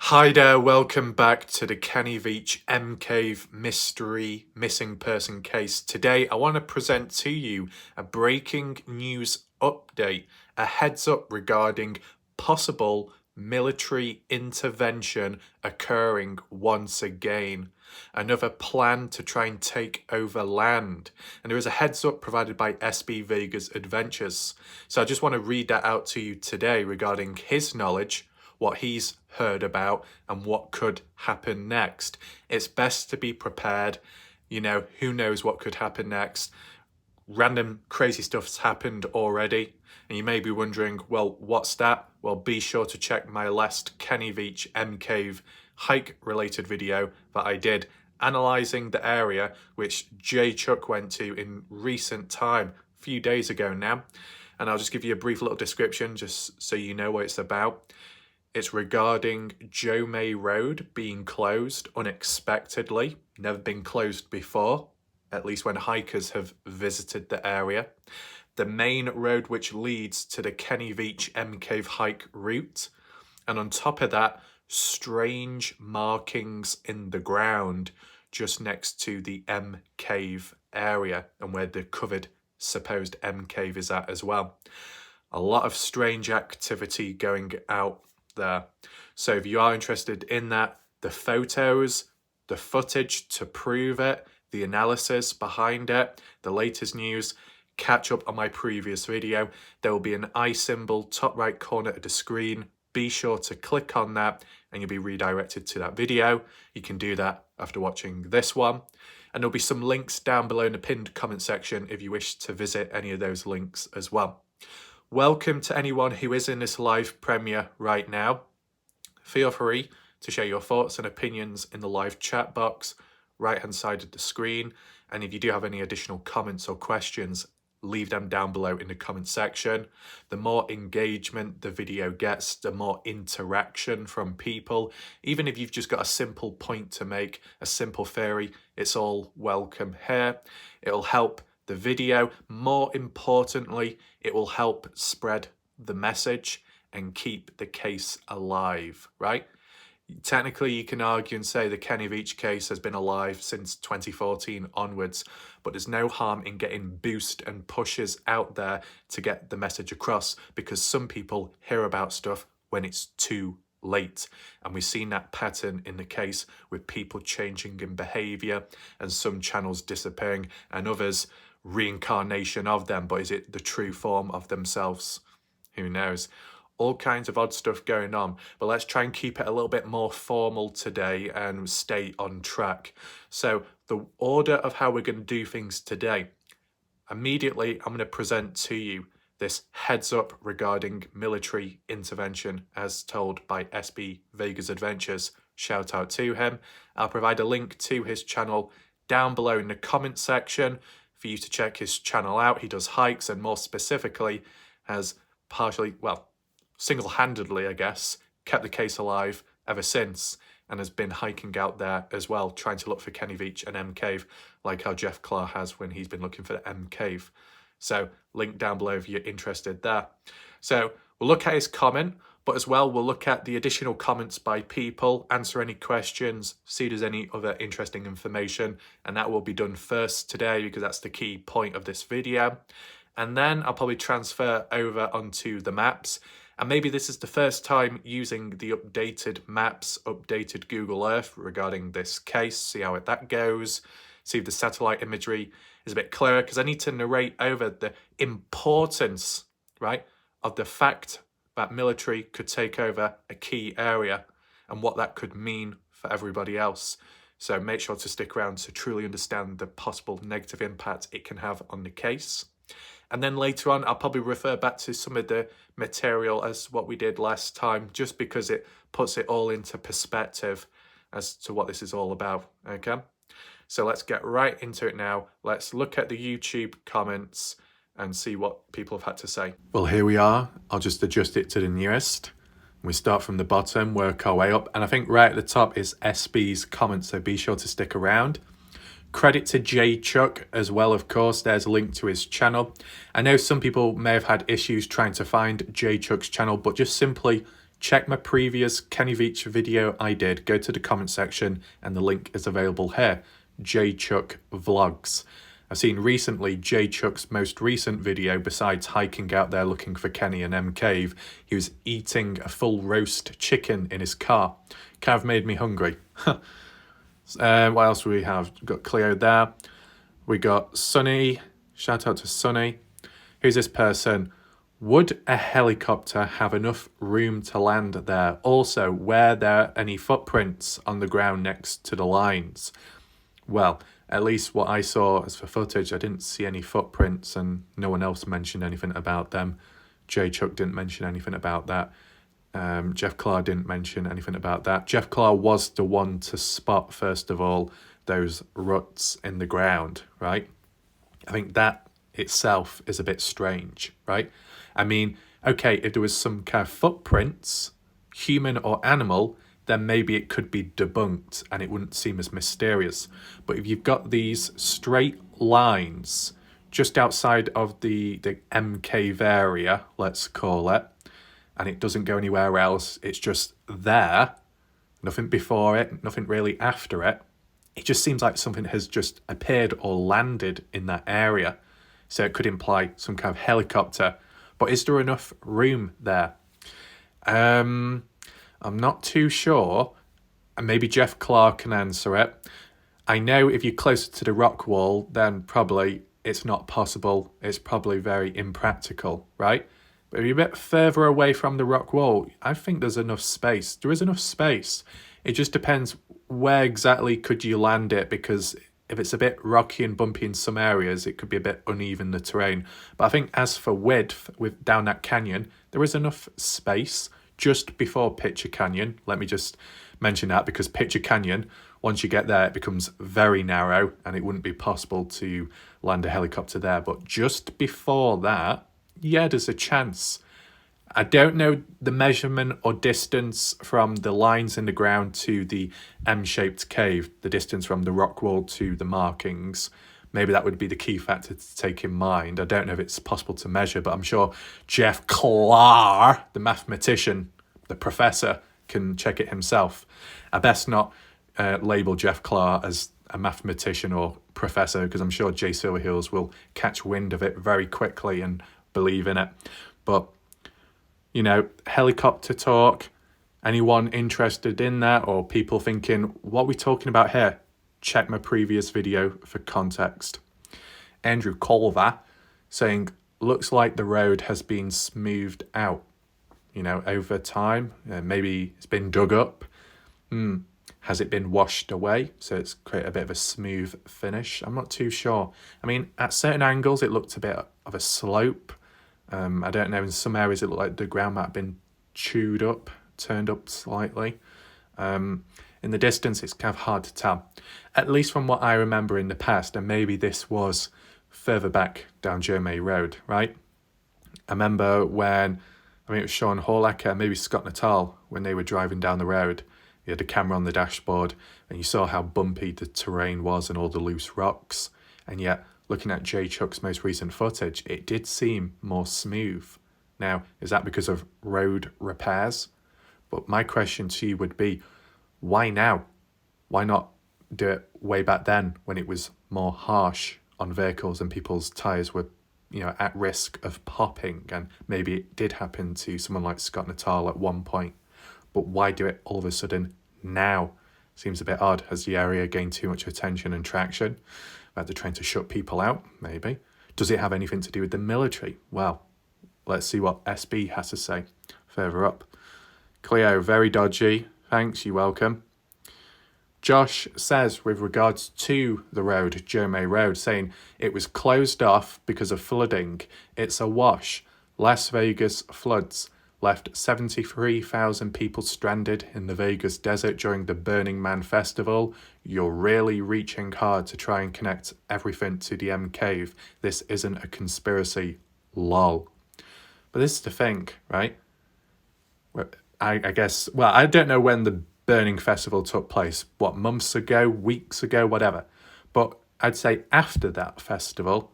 Hi there, welcome back to the Kenny Veach M Cave mystery missing person case. Today I want to present to you a breaking news update, a heads up regarding possible military intervention occurring once again. Another plan to try and take over land. And there is a heads up provided by SB Vega's Adventures. So I just want to read that out to you today regarding his knowledge, what he's heard about, and what could happen next. It's best to be prepared. You know, who knows what could happen next? Random crazy stuff's happened already, and you may be wondering, well, what's that? Well, be sure to check my last Kenny Veach M Cave hike related video that I did analysing the area which Jay Chuck went to in recent time, a few days ago now. And I'll just give you a brief little description just so you know what it's about. It's regarding Joe May Road being closed unexpectedly, never been closed before, at least when hikers have visited the area. The main road which leads to the Kenny Veach M Cave hike route. And on top of that, strange markings in the ground just next to the M Cave area and where the covered supposed M Cave is at as well. A lot of strange activity going out there. So if you are interested in that, the photos, the footage to prove it, the analysis behind it, the latest news, catch up on my previous video. There will be an I symbol top right corner of the screen. Be sure to click on that and you'll be redirected to that video. You can do that after watching this one. And there'll be some links down below in the pinned comment section if you wish to visit any of those links as well. Welcome to anyone who is in this live premiere right now. Feel free to share your thoughts and opinions in the live chat box, right hand side of the screen. And if you do have any additional comments or questions, leave them down below in the comment section. The more engagement the video gets, the more interaction from people. Even if you've just got a simple point to make, a simple theory, it's all welcome here. It'll help the video. More importantly, it will help spread the message and keep the case alive, right? Technically, you can argue and say the Kenny Veach case has been alive since 2014 onwards, but there's no harm in getting boost and pushes out there to get the message across, because some people hear about stuff when it's too late. And we've seen that pattern in the case with people changing in behaviour and some channels disappearing and others reincarnation of them. But is it the true form of themselves? Who knows? All kinds of odd stuff going on, but let's try and keep it a little bit more formal today and stay on track. So the order of how we're going to do things today, immediately I'm going to present to you this heads up regarding military intervention as told by SB Vega's Adventures. Shout out to him. I'll provide a link to his channel down below in the comment section for you to check his channel out. He does hikes and more specifically has single-handedly, I guess, kept the case alive ever since and has been hiking out there as well, trying to look for Kenny Veach and M Cave, like how Jeff Clark has when he's been looking for the M Cave. So link down below if you're interested there. So we'll look at his comment, but as well we'll look at the additional comments by people, answer any questions, see if there's any other interesting information, and that will be done first today because that's the key point of this video. And then I'll probably transfer over onto the maps. And maybe this is the first time using the updated maps, updated Google Earth regarding this case, see how that goes, see if the satellite imagery is a bit clearer, because I need to narrate over the importance, right, of the fact that military could take over a key area and what that could mean for everybody else. So make sure to stick around to truly understand the possible negative impact it can have on the case. And then later on, I'll probably refer back to some of the material as what we did last time, just because it puts it all into perspective as to what this is all about, okay? So let's get right into it now. Let's look at the YouTube comments and see what people have had to say. Well, here we are. I'll just adjust it to the newest. We start from the bottom, work our way up. And I think right at the top is SB's comments, so be sure to stick around. Credit to Jay Chuck as well, of course. There's a link to his channel. I know some people may have had issues trying to find Jay Chuck's channel, but just simply check my previous Kenny Veach video I did. Go to the comment section and the link is available here. J Chuck Vlogs. I've seen recently J Chuck's most recent video, besides hiking out there looking for Kenny and M Cave, he was eating a full roast chicken in his car. Kind of made me hungry. What else do we have? We've got Cleo there. We got Sunny. Shout out to Sunny. Who's this person? Would a helicopter have enough room to land there? Also, were there any footprints on the ground next to the lines? Well, at least what I saw as for footage, I didn't see any footprints and no one else mentioned anything about them. J Chuck didn't mention anything about that. Jeff Clark didn't mention anything about that. Jeff Clark was the one to spot, first of all, those ruts in the ground, right? I think that itself is a bit strange, right? I mean, okay, if there was some kind of footprints, human or animal, then maybe it could be debunked and it wouldn't seem as mysterious. But if you've got these straight lines just outside of the M Cave area, let's call it, and it doesn't go anywhere else, it's just there, nothing before it, nothing really after it, it just seems like something has just appeared or landed in that area. So it could imply some kind of helicopter. But is there enough room there? I'm not too sure, and maybe Jeff Clark can answer it. I know if you're closer to the rock wall, then probably it's not possible. It's probably very impractical, right? But if you're a bit further away from the rock wall, I think there's enough space. There is enough space. It just depends where exactly could you land it, because if it's a bit rocky and bumpy in some areas, it could be a bit uneven, the terrain. But I think as for width, with down that canyon, there is enough space just before Picture Canyon. Let me just mention that, because Picture Canyon, once you get there, it becomes very narrow and it wouldn't be possible to land a helicopter there. But just before that, yeah, there's a chance. I don't know the measurement or distance from the lines in the ground to the M-shaped cave, the distance from the rock wall to the markings. Maybe that would be the key factor to take in mind. I don't know if it's possible to measure, but I'm sure Jeff Clark, the mathematician, the professor, can check it himself. I best not label Jeff Clark as a mathematician or professor, because I'm sure Jay Silverheels will catch wind of it very quickly and believe in it. But, you know, helicopter talk, anyone interested in that, or people thinking, what are we talking about here? Check my previous video for context. Andrew Colver saying, looks like the road has been smoothed out, you know, over time. Maybe it's been dug up. Has it been washed away? So it's created a bit of a smooth finish. I'm not too sure. I mean, at certain angles, it looked a bit of a slope. I don't know, in some areas, it looked like the ground might have been chewed up, turned up slightly. In the distance, it's kind of hard to tell, at least from what I remember in the past, and maybe this was further back down Jermay Road, right? I remember when, I mean, it was Sean Horlacker, maybe Scott Natal, when they were driving down the road, he had a camera on the dashboard, and you saw how bumpy the terrain was and all the loose rocks, and yet, looking at J Chuck's most recent footage, it did seem more smooth. Now, is that because of road repairs? But my question to you would be, why now? Why not do it way back then when it was more harsh on vehicles and people's tyres were, you know, at risk of popping? And maybe it did happen to someone like Scott Natal at one point. But why do it all of a sudden now? Seems a bit odd. Has the area gained too much attention and traction? Like they're trying to shut people out, maybe. Does it have anything to do with the military? Well, let's see what SB has to say further up. Cleo, very dodgy. Thanks, you're welcome. Josh says, with regards to the road, Jermay Road, saying it was closed off because of flooding. It's a wash. Las Vegas floods left 73,000 people stranded in the Vegas desert during the Burning Man festival. You're really reaching hard to try and connect everything to the M Cave. This isn't a conspiracy. Lol. But this is the thing, right? I guess, well, I don't know when the Burning Festival took place. What, months ago, weeks ago, whatever. But I'd say after that festival,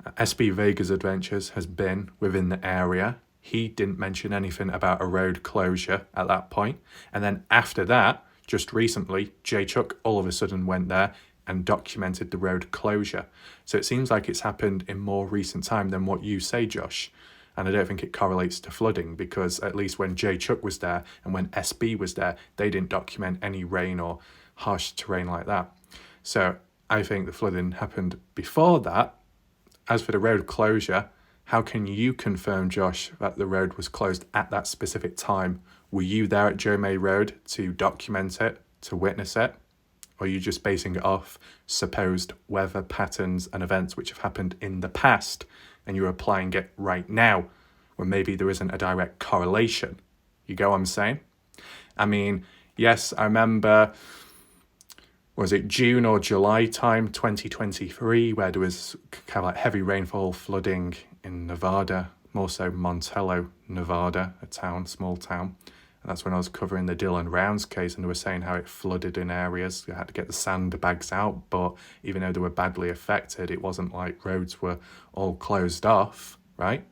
SB Vegas Adventures has been within the area. he didn't mention anything about a road closure at that point. And then after that, just recently, Jay Chuck all of a sudden went there and documented the road closure. So it seems like it's happened in more recent time than what you say, Josh. And I don't think it correlates to flooding, because at least when Jay Chuck was there and when SB was there, they didn't document any rain or harsh terrain like that. So I think the flooding happened before that. As for the road closure, how can you confirm, Josh, that the road was closed at that specific time? Were you there at Joe May Road to document it, to witness it? Or are you just basing it off supposed weather patterns and events which have happened in the past, and you're applying it right now, where maybe there isn't a direct correlation? You get what I'm saying? I mean, yes, I remember, was it June or July time, 2023, where there was kind of like heavy rainfall, flooding in Nevada, more so Montello, Nevada, a town, small town. And that's when I was covering the Dylan Rounds case, and they were saying how it flooded in areas. They had to get the sandbags out, but even though they were badly affected, it wasn't like roads were all closed off, right?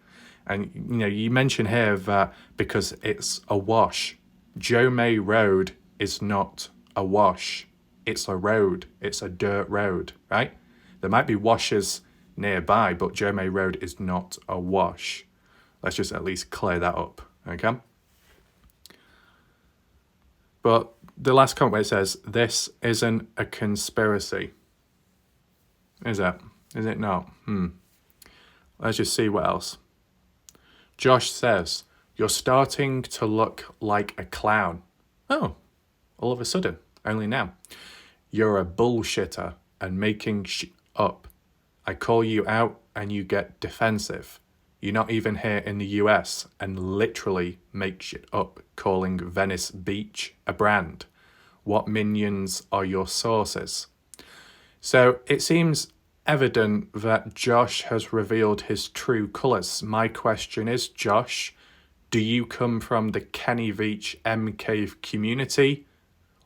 And, you know, you mention here that because it's a wash, Joe May Road is not a wash. It's a road. It's a dirt road, right? There might be washes nearby, but Joe May Road is not a wash. Let's just at least clear that up, okay? But the last comment where it says, this isn't a conspiracy. Is it? Is it not? Let's just see what else. Josh says, you're starting to look like a clown. Oh, all of a sudden, only now. You're a bullshitter and making shit up. I call you out and you get defensive. You're not even here in the US and literally make shit up, calling Venice Beach a brand. What minions are your sources? So it seems evident that Josh has revealed his true colours. My question is, Josh, do you come from the Kenny Veach MK community,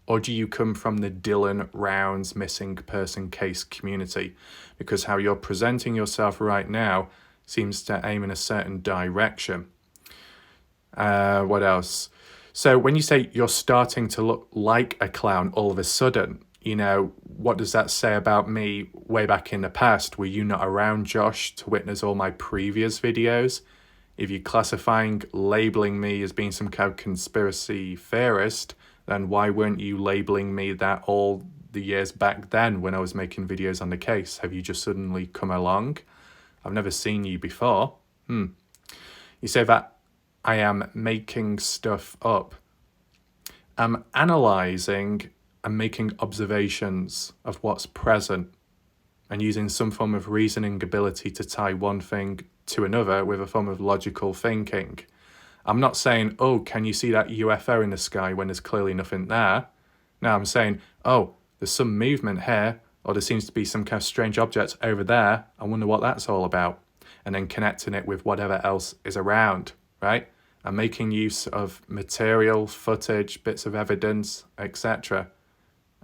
or do you come from the Dylan Rounds missing person case community? Because how you're presenting yourself right now seems to aim in a certain direction. What else? So when you say you're starting to look like a clown all of a sudden, you know, what does that say about me way back in the past? Were you not around, Josh, to witness all my previous videos? If you're classifying, labeling me as being some kind of conspiracy theorist, then why weren't you labeling me that all the years back then when I was making videos on the case? Have you just suddenly come along? I've never seen you before. You say that I am making stuff up. I'm analysing and making observations of what's present and using some form of reasoning ability to tie one thing to another with a form of logical thinking. I'm not saying, oh, can you see that UFO in the sky when there's clearly nothing there? No, I'm saying, oh, there's some movement here, or there seems to be some kind of strange object over there. I wonder what that's all about. And then connecting it with whatever else is around, right? And making use of material, footage, bits of evidence, etc.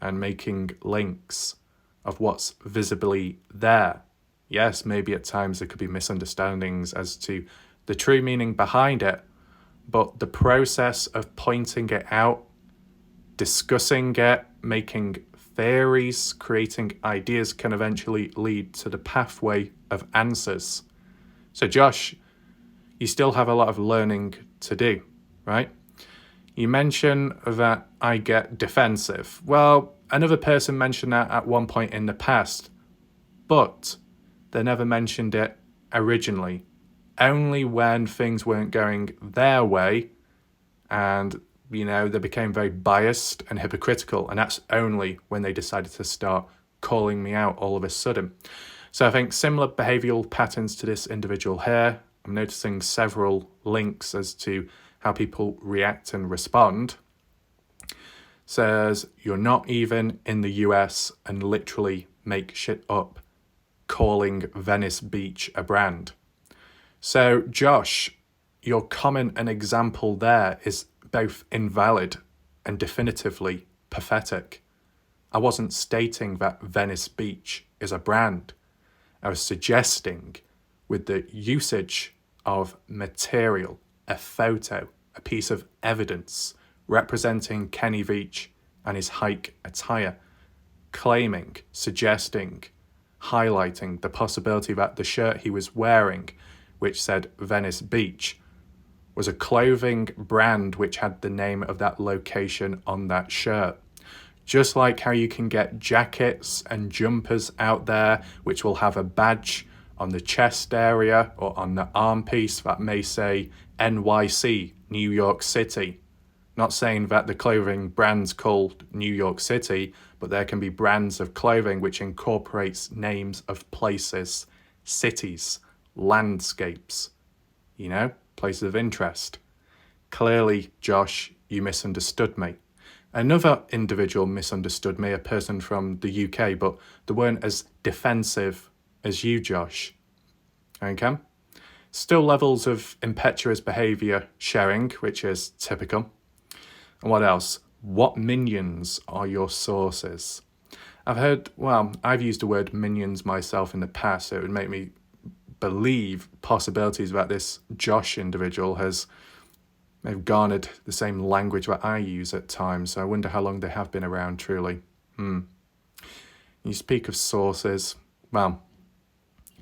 And making links of what's visibly there. Yes, maybe at times there could be misunderstandings as to the true meaning behind it, but the process of pointing it out, discussing it, making theories, creating ideas can eventually lead to the pathway of answers. So Josh, you still have a lot of learning to do, right? You mention that I get defensive. Well, another person mentioned that at one point in the past, but they never mentioned it originally. Only when things weren't going their way and, you know, they became very biased and hypocritical. And that's only when they decided to start calling me out all of a sudden. So I think similar behavioural patterns to this individual here. I'm noticing several links as to how people react and respond. Says, you're not even in the US and literally make shit up, calling Venice Beach a brand. So, Josh, your comment and example there is both invalid and definitively pathetic. I wasn't stating that Venice Beach is a brand. I was suggesting with the usage of material, a photo, a piece of evidence representing Kenny Veach and his hike attire, claiming, suggesting, highlighting the possibility that the shirt he was wearing, which said Venice Beach, was a clothing brand which had the name of that location on that shirt. Just like how you can get jackets and jumpers out there which will have a badge on the chest area or on the arm piece that may say NYC, New York City. Not saying that the clothing brand's called New York City, but there can be brands of clothing which incorporates names of places, cities, landscapes, places of interest. Clearly, Josh, you misunderstood me. Another individual misunderstood me, a person from the UK, but they weren't as defensive as you, Josh. Okay? Still levels of impetuous behaviour sharing, which is typical. And what else? What minions are your sources? I've used the word minions myself in the past, so it would make me believe possibilities that this Josh individual they've garnered the same language that I use at times, so I wonder how long they have been around truly. You speak of sources. Well,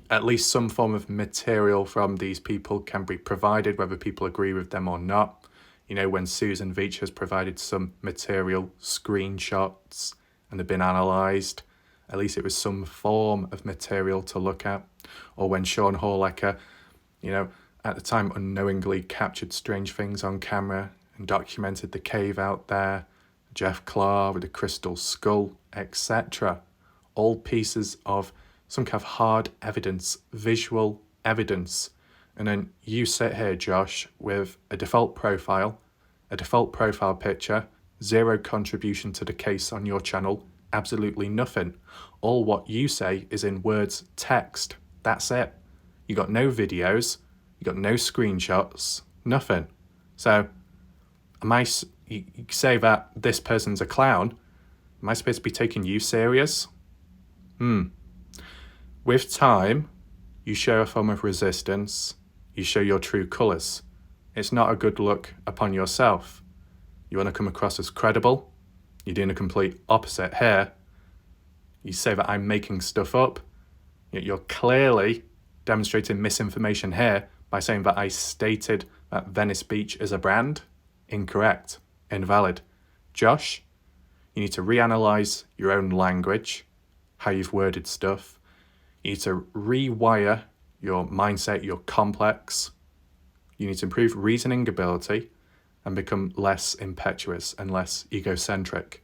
at least some form of material from these people can be provided, whether people agree with them or not. When Susan Veach has provided some material, screenshots, and they've been analysed, at least it was some form of material to look at. Or when Sean Horlecker, at the time unknowingly captured strange things on camera and documented the cave out there, Jeff Clark with the crystal skull, etc. All pieces of some kind of hard evidence, visual evidence. And then you sit here, Josh, with a default profile picture, zero contribution to the case on your channel, absolutely nothing. All what you say is in words, text. That's it. You got no videos, you got no screenshots, nothing. So, you say that this person's a clown, am I supposed to be taking you serious? With time, you show a form of resistance, you show your true colours. It's not a good look upon yourself. You want to come across as credible, you're doing a complete opposite here. You say that I'm making stuff up, yet you're clearly demonstrating misinformation here by saying that I stated that Venice Beach is a brand. Incorrect. Invalid. Josh, you need to reanalyze your own language, how you've worded stuff. You need to rewire your mindset, your complex. You need to improve reasoning ability and become less impetuous and less egocentric.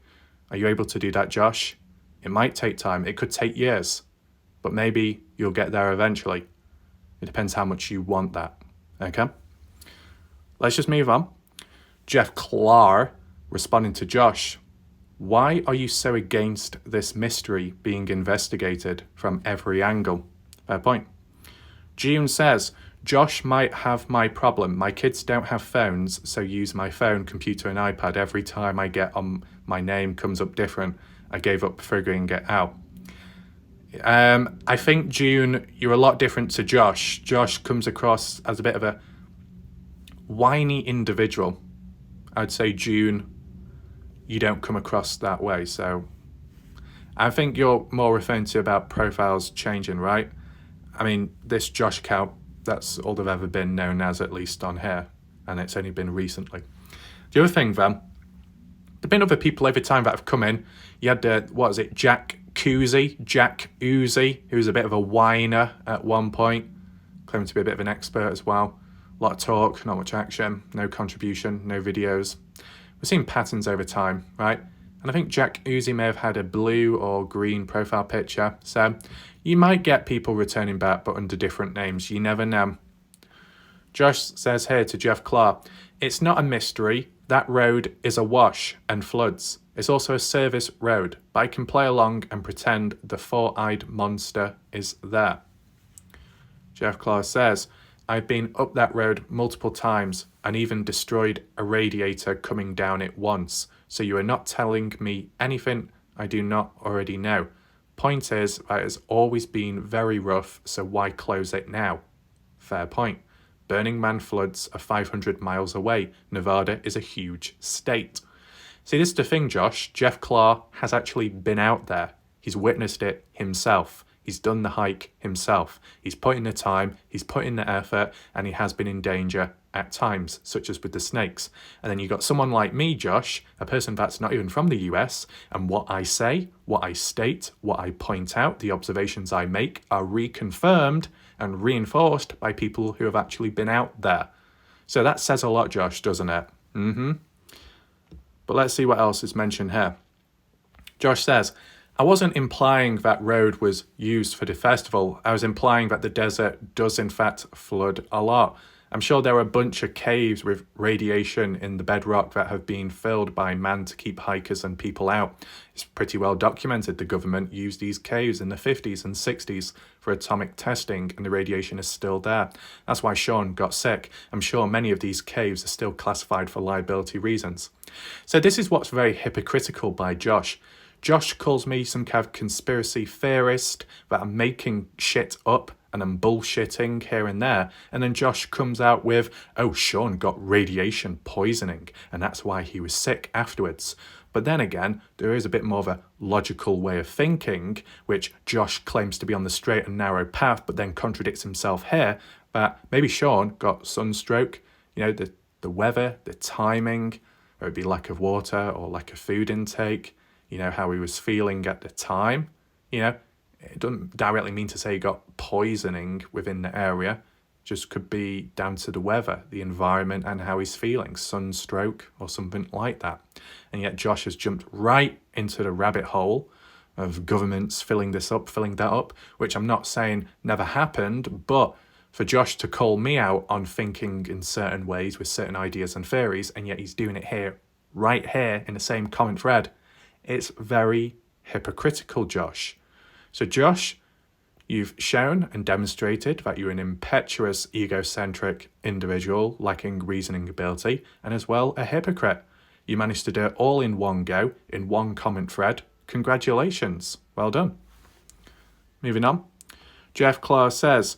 Are you able to do that, Josh? It might take time. It could take years, but maybe you'll get there eventually. It depends how much you want that. Okay? Let's just move on. Jeff Clark responding to Josh. Why are you so against this mystery being investigated from every angle? Fair point. June says, Josh might have my problem. My kids don't have phones, so use my phone, computer and iPad. Every time I get on, my name comes up different. I gave up figuring it out. I think, June, you're a lot different to Josh. Josh comes across as a bit of a whiny individual. I'd say, June, you don't come across that way. So I think you're more referring to about profiles changing, right? I mean, this Josh account, that's all they've ever been known as, at least on here. And it's only been recently. The other thing, then, there've been other people every time that have come in. You had, Jack Uzi, who was a bit of a whiner at one point, claiming to be a bit of an expert as well. A lot of talk, not much action, no contribution, no videos. We're seeing patterns over time, right? And I think Jack Uzi may have had a blue or green profile picture. So you might get people returning back, but under different names. You never know. Josh says here to Jeff Clark, it's not a mystery. That road is awash and floods. It's also a service road, but I can play along and pretend the four-eyed monster is there. Jeff Clark says, I've been up that road multiple times and even destroyed a radiator coming down it once, so you are not telling me anything I do not already know. Point is that it's always been very rough, so why close it now? Fair point. Burning Man floods are 500 miles away. Nevada is a huge state. See, this is the thing, Josh. Jeff Clark has actually been out there. He's witnessed it himself. He's done the hike himself. He's put in the time, he's put in the effort, and he has been in danger at times, such as with the snakes. And then you got someone like me, Josh, a person that's not even from the US, and what I say, what I state, what I point out, the observations I make are reconfirmed and reinforced by people who have actually been out there. So that says a lot, Josh, doesn't it? But let's see what else is mentioned here. Josh says, I wasn't implying that road was used for the festival. I was implying that the desert does in fact flood a lot. I'm sure there are a bunch of caves with radiation in the bedrock that have been filled by man to keep hikers and people out. It's pretty well documented the government used these caves in the 50s and 60s for atomic testing, and the radiation is still there. That's why Sean got sick. I'm sure many of these caves are still classified for liability reasons. So this is what's very hypocritical by Josh. Josh calls me some kind of conspiracy theorist, that I'm making shit up and I'm bullshitting here and there. And then Josh comes out with, oh, Sean got radiation poisoning and that's why he was sick afterwards. But then again, there is a bit more of a logical way of thinking, which Josh claims to be on the straight and narrow path, but then contradicts himself here, that maybe Sean got sunstroke, the weather, the timing, or it'd be lack of water or lack of food intake, how he was feeling at the time. It doesn't directly mean to say he got poisoning within the area. It just could be down to the weather, the environment, and how he's feeling, sunstroke or something like that. And yet Josh has jumped right into the rabbit hole of governments filling this up, filling that up, which I'm not saying never happened, but for Josh to call me out on thinking in certain ways with certain ideas and theories, and yet he's doing it right here in the same comment thread, it's very hypocritical, Josh. So Josh, you've shown and demonstrated that you're an impetuous, egocentric individual lacking reasoning ability, and as well a hypocrite. You managed to do it all in one go, in one comment thread. Congratulations. Well done. Moving on. Jeff Clark says,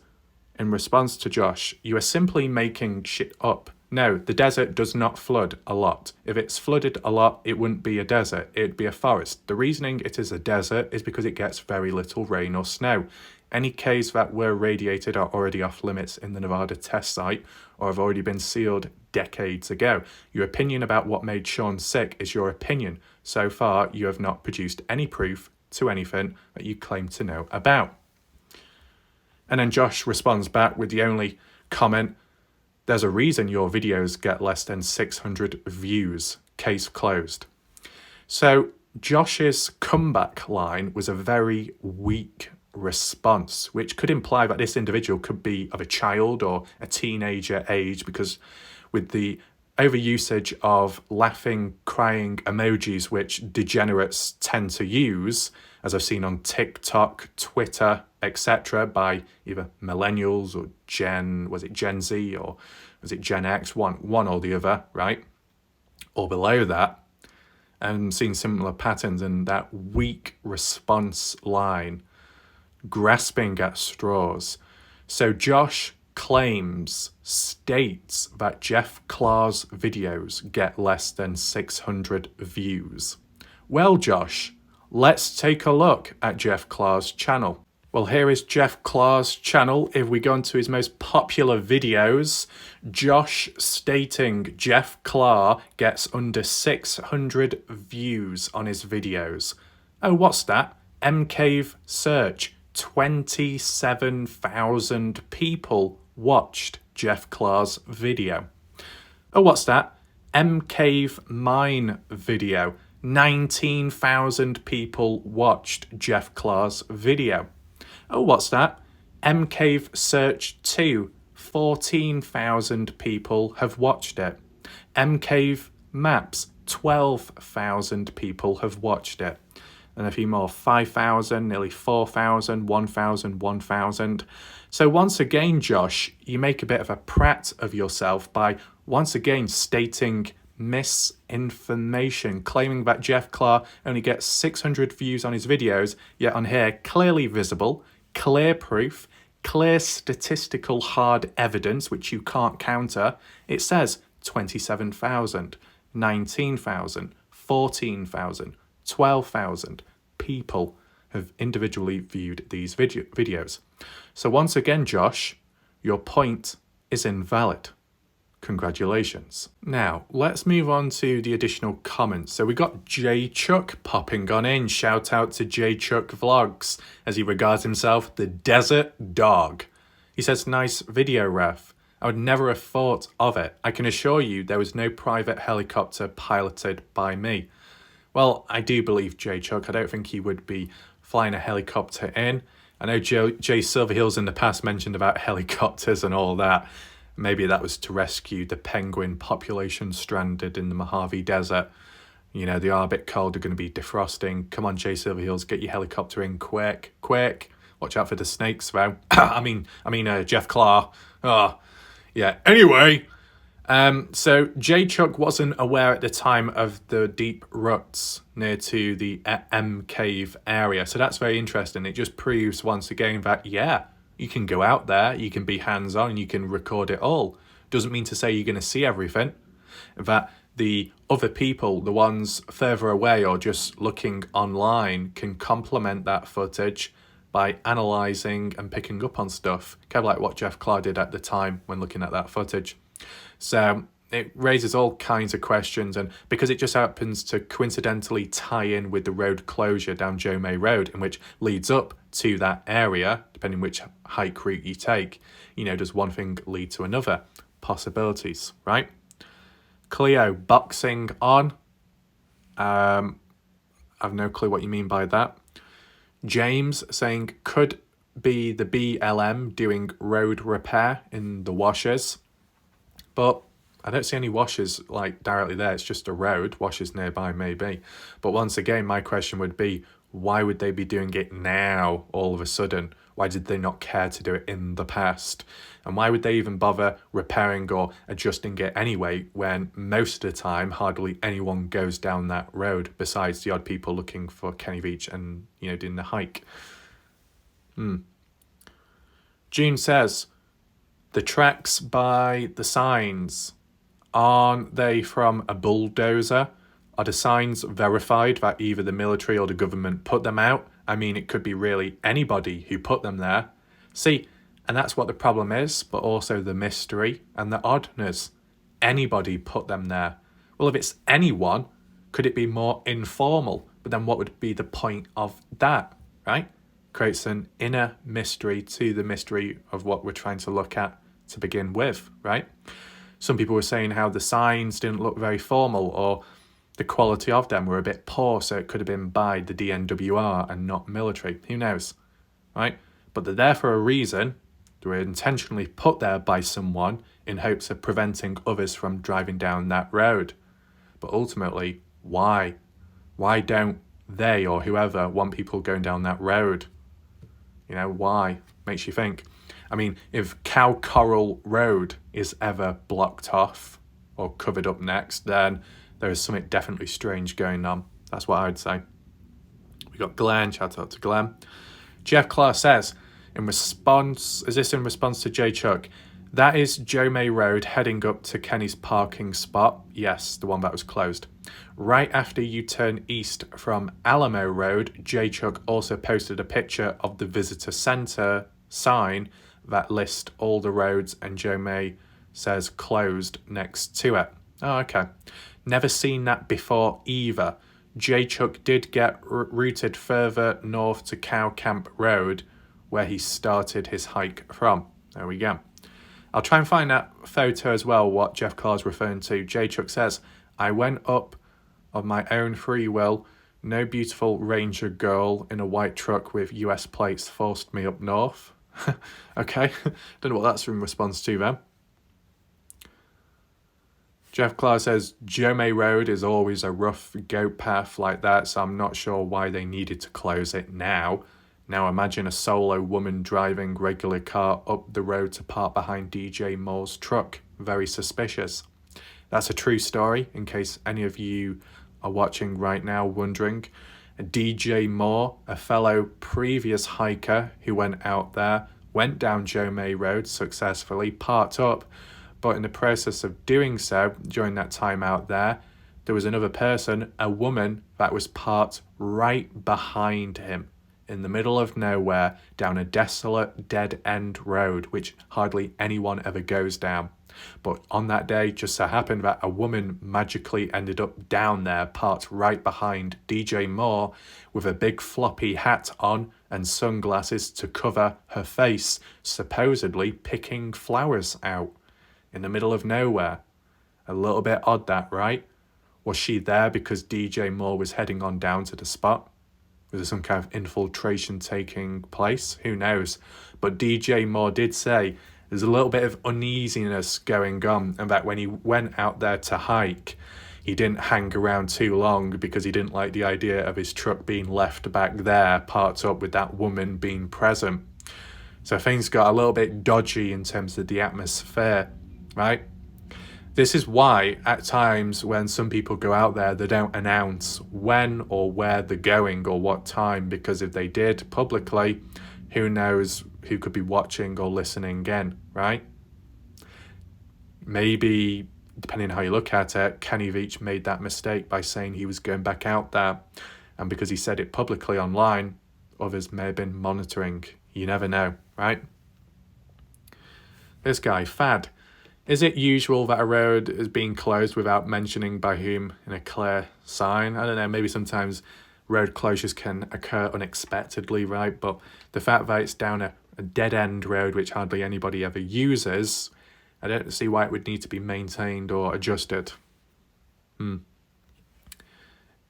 in response to Josh, you are simply making shit up. No, the desert does not flood a lot. If it's flooded a lot, it wouldn't be a desert, it'd be a forest. The reasoning it is a desert is because it gets very little rain or snow. Any caves that were radiated are already off limits in the Nevada test site or have already been sealed decades ago. Your opinion about what made Sean sick is your opinion. So far, you have not produced any proof to anything that you claim to know about. And then Josh responds back with the only comment, there's a reason your videos get less than 600 views. Case closed. So Josh's comeback line was a very weak response, which could imply that this individual could be of a child or a teenager age, because with the overusage of laughing, crying emojis, which degenerates tend to use, as I've seen on TikTok, Twitter, etc., by either millennials or Gen Z or was it Gen X, one or the other, right? Or below that, and seen similar patterns in that weak response line, grasping at straws. So Josh states that Jeff Clark's videos get less than 600 views. Well, Josh, let's take a look at Jeff Clark's channel. Well, here is Jeff Clark's channel. If we go into his most popular videos, Josh stating Jeff Clark gets under 600 views on his videos. Oh, what's that? MCave search. 27,000 people watched Jeff Clark's video. Oh, what's that? MCave mine video. 19,000 people watched Jeff Clark's video. Oh, what's that? MCave Search 2. 14,000 people have watched it. MCave Maps. 12,000 people have watched it. And a few more, 5,000, nearly 4,000, 1,000, 1,000. So once again, Josh, you make a bit of a prat of yourself by once again stating misinformation, claiming that Jeff Clark only gets 600 views on his videos, yet on here, clearly visible, clear proof, clear statistical hard evidence, which you can't counter, it says 27,000, 19,000, 14,000, 12,000 people have individually viewed these videos. So once again, Josh, your point is invalid. Congratulations. Now, let's move on to the additional comments. So we got J Chuck popping on in. Shout out to J Chuck Vlogs, as he regards himself the desert dog. He says, nice video, ref. I would never have thought of it. I can assure you there was no private helicopter piloted by me. Well, I do believe J Chuck. I don't think he would be flying a helicopter in. I know Jay Silverheels in the past mentioned about helicopters and all that. Maybe that was to rescue the penguin population stranded in the Mojave Desert. You know, they are a bit cold, they're going to be defrosting. Come on, Jay Silverheels, get your helicopter in quick. Watch out for the snakes, though. I mean, Jeff Clark. Oh, yeah. Anyway, so J Chuck wasn't aware at the time of the deep ruts near to the M Cave area. So that's very interesting. It just proves once again that, yeah, you can go out there, you can be hands-on, you can record it all. Doesn't mean to say you're going to see everything. That the other people, the ones further away or just looking online, can complement that footage by analysing and picking up on stuff. Kind of like what Jeff Clark did at the time when looking at that footage. So it raises all kinds of questions, and because it just happens to coincidentally tie in with the road closure down Joe May Road, in which leads up to that area, depending which hike route you take, you know, does one thing lead to another? Possibilities, right? Cleo, boxing on. I've no clue what you mean by that. James saying, could be the BLM doing road repair in the washers, but I don't see any washers like directly there. It's just a road. Washers nearby, maybe. But once again, my question would be, why would they be doing it now all of a sudden? Why did they not care to do it in the past? And why would they even bother repairing or adjusting it anyway, when most of the time hardly anyone goes down that road besides the odd people looking for Kenny Veach and, you know, doing the hike? June says, the tracks by the signs, aren't they from a bulldozer? Are the signs verified that either the military or the government put them out? I mean, it could be really anybody who put them there. See, and that's what the problem is, but also the mystery and the oddness. Anybody put them there. Well, if it's anyone, could it be more informal? But then what would be the point of that, right? Creates an inner mystery to the mystery of what we're trying to look at to begin with, right? Some people were saying how the signs didn't look very formal, or the quality of them were a bit poor, so it could have been by the DNWR and not military. Who knows, right? But they're there for a reason. They were intentionally put there by someone in hopes of preventing others from driving down that road. But ultimately, why? Why don't they or whoever want people going down that road? You know, why? Makes you think. I mean, if Cow Coral Road is ever blocked off or covered up next, then there is something definitely strange going on. That's what I'd say. We got Glenn, shout out to Glenn. Jeff Clark says, is this in response to J Chuck? That is Joe May Road heading up to Kenny's parking spot. Yes, the one that was closed. Right after you turn east from Alamo Road, J Chuck also posted a picture of the visitor centre sign that lists all the roads, and Joe May says closed next to it. Oh, okay. Never seen that before either. J Chuck did get routed further north to Cow Camp Road, where he started his hike from. There we go. I'll try and find that photo as well, what Jeff Clark's referring to. J Chuck says, I went up of my own free will. No beautiful Ranger girl in a white truck with US plates forced me up north. Okay, don't know what that's in response to then. Jeff Clark says, Joe May Road is always a rough goat path like that, so I'm not sure why they needed to close it now. Now imagine a solo woman driving regular car up the road to park behind DJ Moore's truck. Very suspicious. That's a true story, in case any of you are watching right now wondering. DJ Moore, a fellow previous hiker who went out there, went down Joe May Road successfully, parked up, but in the process of doing so, during that time out there was another person, a woman, that was parked right behind him in the middle of nowhere down a desolate dead-end road, which hardly anyone ever goes down. But on that day, just so happened that a woman magically ended up down there, parked right behind DJ Moore, with a big floppy hat on and sunglasses to cover her face, supposedly picking flowers out in the middle of nowhere. A little bit odd, that, right? Was she there because DJ Moore was heading on down to the spot? Was there some kind of infiltration taking place? Who knows? But DJ Moore did say there's a little bit of uneasiness going on, and that when he went out there to hike, he didn't hang around too long because he didn't like the idea of his truck being left back there, parked up with that woman being present. So things got a little bit dodgy in terms of the atmosphere, right? This is why, at times, when some people go out there, they don't announce when or where they're going or what time, because if they did publicly, who knows who could be watching or listening in, right? Maybe, depending on how you look at it, Kenny Veach made that mistake by saying he was going back out there. And because he said it publicly online, others may have been monitoring. You never know, right? This guy, Fad. Is it usual that a road is being closed without mentioning by whom in a clear sign? I don't know, maybe sometimes road closures can occur unexpectedly, right? But the fact that it's down a dead-end road which hardly anybody ever uses, I don't see why it would need to be maintained or adjusted.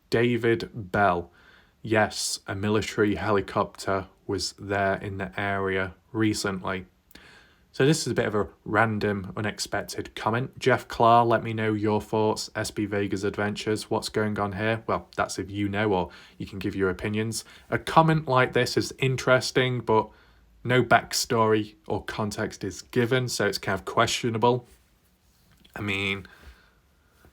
David Bell. Yes, a military helicopter was there in the area recently. So this is a bit of a random, unexpected comment. Jeff Clark, let me know your thoughts. SB Vegas Adventures, what's going on here? Well, that's if you know, or you can give your opinions. A comment like this is interesting, but no backstory or context is given, so it's kind of questionable. I mean,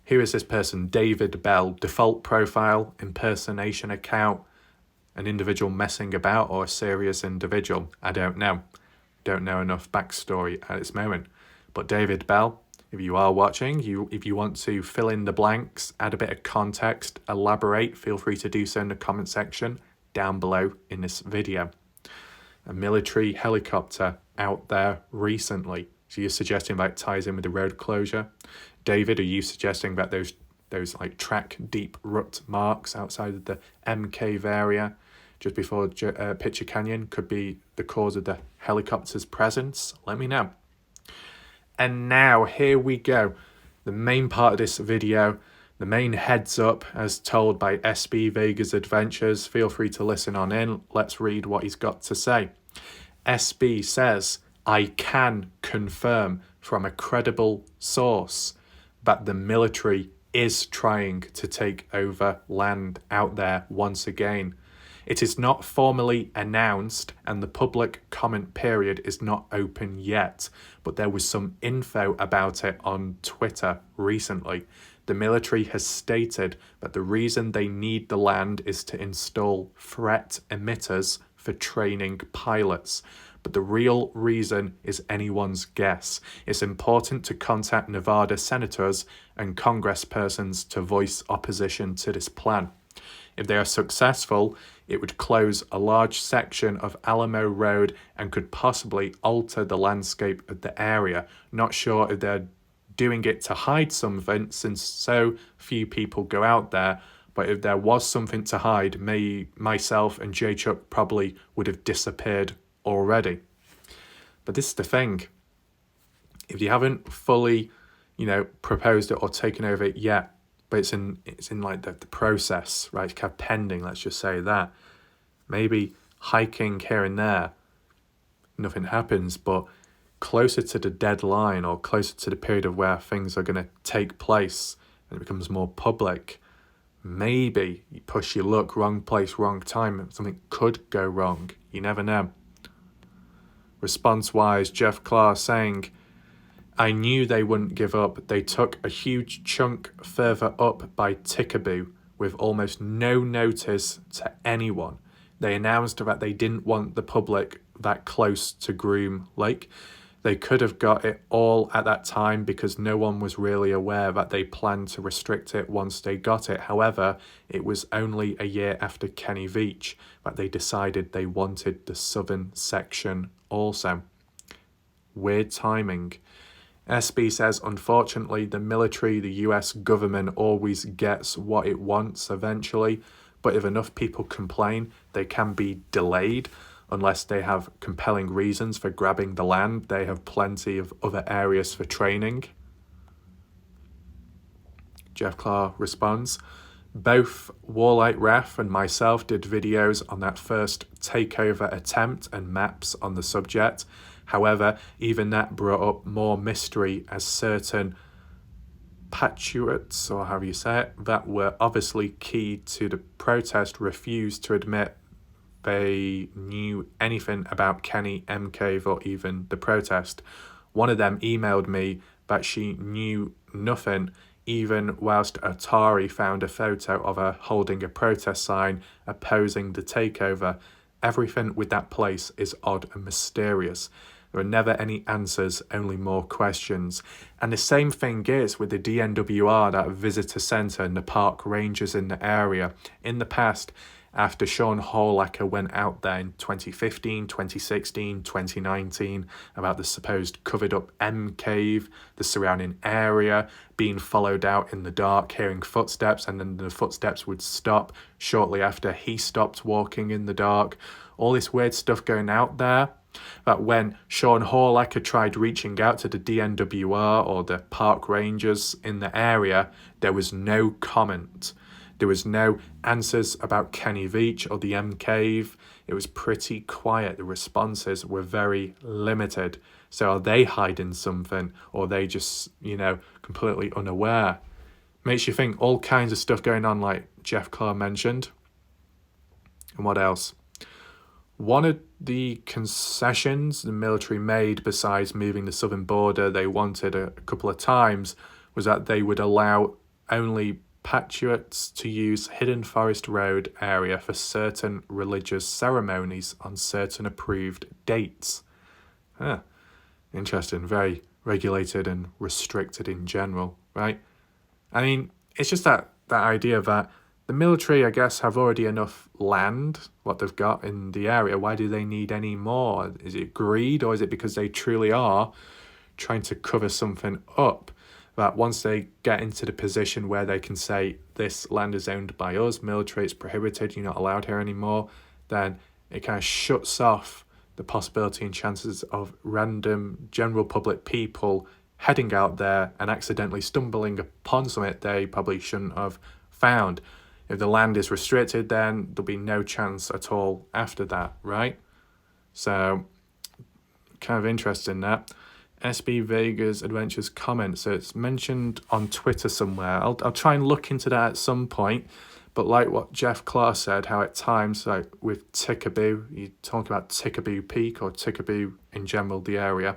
who is this person? David Bell, default profile, impersonation account, an individual messing about, or a serious individual? I don't know. Don't know enough backstory at this moment. But David Bell, if you are watching, if you want to fill in the blanks, add a bit of context, elaborate, feel free to do so in the comment section down below in this video. A military helicopter out there recently. So you're suggesting that ties in with the road closure? David, are you suggesting that those like track deep rut marks outside of the M Cave area just before Pitcher Canyon could be the cause of the helicopter's presence? Let me know. And now, here we go. The main part of this video, the main heads up as told by SB Vegas Adventures. Feel free to listen on in. Let's read what he's got to say. SB says, I can confirm from a credible source that the military is trying to take over land out there once again. It is not formally announced and the public comment period is not open yet, but there was some info about it on Twitter recently. The military has stated that the reason they need the land is to install threat emitters for training pilots. But the real reason is anyone's guess. It's important to contact Nevada senators and congresspersons to voice opposition to this plan. If they are successful, it would close a large section of Alamo Road and could possibly alter the landscape of the area. Not sure if they're doing it to hide something, since so few people go out there, but if there was something to hide, myself and J Chuck probably would have disappeared already. But this is the thing. If you haven't fully, proposed it or taken over it yet, but it's in like the process, right? It's kind of pending, let's just say that. Maybe hiking here and there, nothing happens, but closer to the deadline or closer to the period of where things are going to take place and it becomes more public, maybe you push your luck, wrong place, wrong time, something could go wrong. You never know. Response-wise, Jeff Clark saying, I knew they wouldn't give up. They took a huge chunk further up by Tickaboo with almost no notice to anyone. They announced that they didn't want the public that close to Groom Lake. They could have got it all at that time because no one was really aware that they planned to restrict it once they got it. However, it was only a year after Kenny Veach that they decided they wanted the southern section also. Weird timing. SB says, unfortunately, the military, the US government always gets what it wants eventually, but if enough people complain, they can be delayed. Unless they have compelling reasons for grabbing the land, they have plenty of other areas for training. Jeff Clark responds, both Warlight Ref and myself did videos on that first takeover attempt and maps on the subject. However, even that brought up more mystery as certain patriots, or however you say it, that were obviously key to the protest refused to admit they knew anything about Kenny, MK, or even the protest. One of them emailed me that she knew nothing, even whilst Atari found a photo of her holding a protest sign opposing the takeover. Everything with that place is odd and mysterious. There are never any answers, only more questions. And the same thing is with the DNWR, that visitor centre, and the park rangers in the area. In the past, after Sean Horlacher went out there in 2015, 2016, 2019 about the supposed covered up M cave, the surrounding area, being followed out in the dark, hearing footsteps, and then the footsteps would stop shortly after he stopped walking in the dark. All this weird stuff going out there, that when Sean Horlacher tried reaching out to the DNWR or the park rangers in the area, there was no comment. There was no answers about Kenny Veach or the M Cave. It was pretty quiet. The responses were very limited. So are they hiding something, or are they just, completely unaware? Makes you think all kinds of stuff going on, like Jeff Clark mentioned. And what else? One of the concessions the military made, besides moving the southern border they wanted a couple of times, was that they would allow only patriots to use Hidden Forest Road area for certain religious ceremonies on certain approved dates. Interesting. Very regulated and restricted in general, right? I mean, it's just that idea that the military, I guess, have already enough land, what they've got in the area. Why do they need any more? Is it greed, or is it because they truly are trying to cover something up? That once they get into the position where they can say, this land is owned by us, military, it's prohibited, you're not allowed here anymore, then it kind of shuts off the possibility and chances of random general public people heading out there and accidentally stumbling upon something they probably shouldn't have found. If the land is restricted, then there'll be no chance at all after that, right? So, kind of interesting that. SB Vega's Adventures comment. So it's mentioned on Twitter somewhere. I'll try and look into that at some point. But like what Jeff Clark said, how at times, like with Tickaboo, you talk about Tickaboo Peak or Tickaboo in general, the area,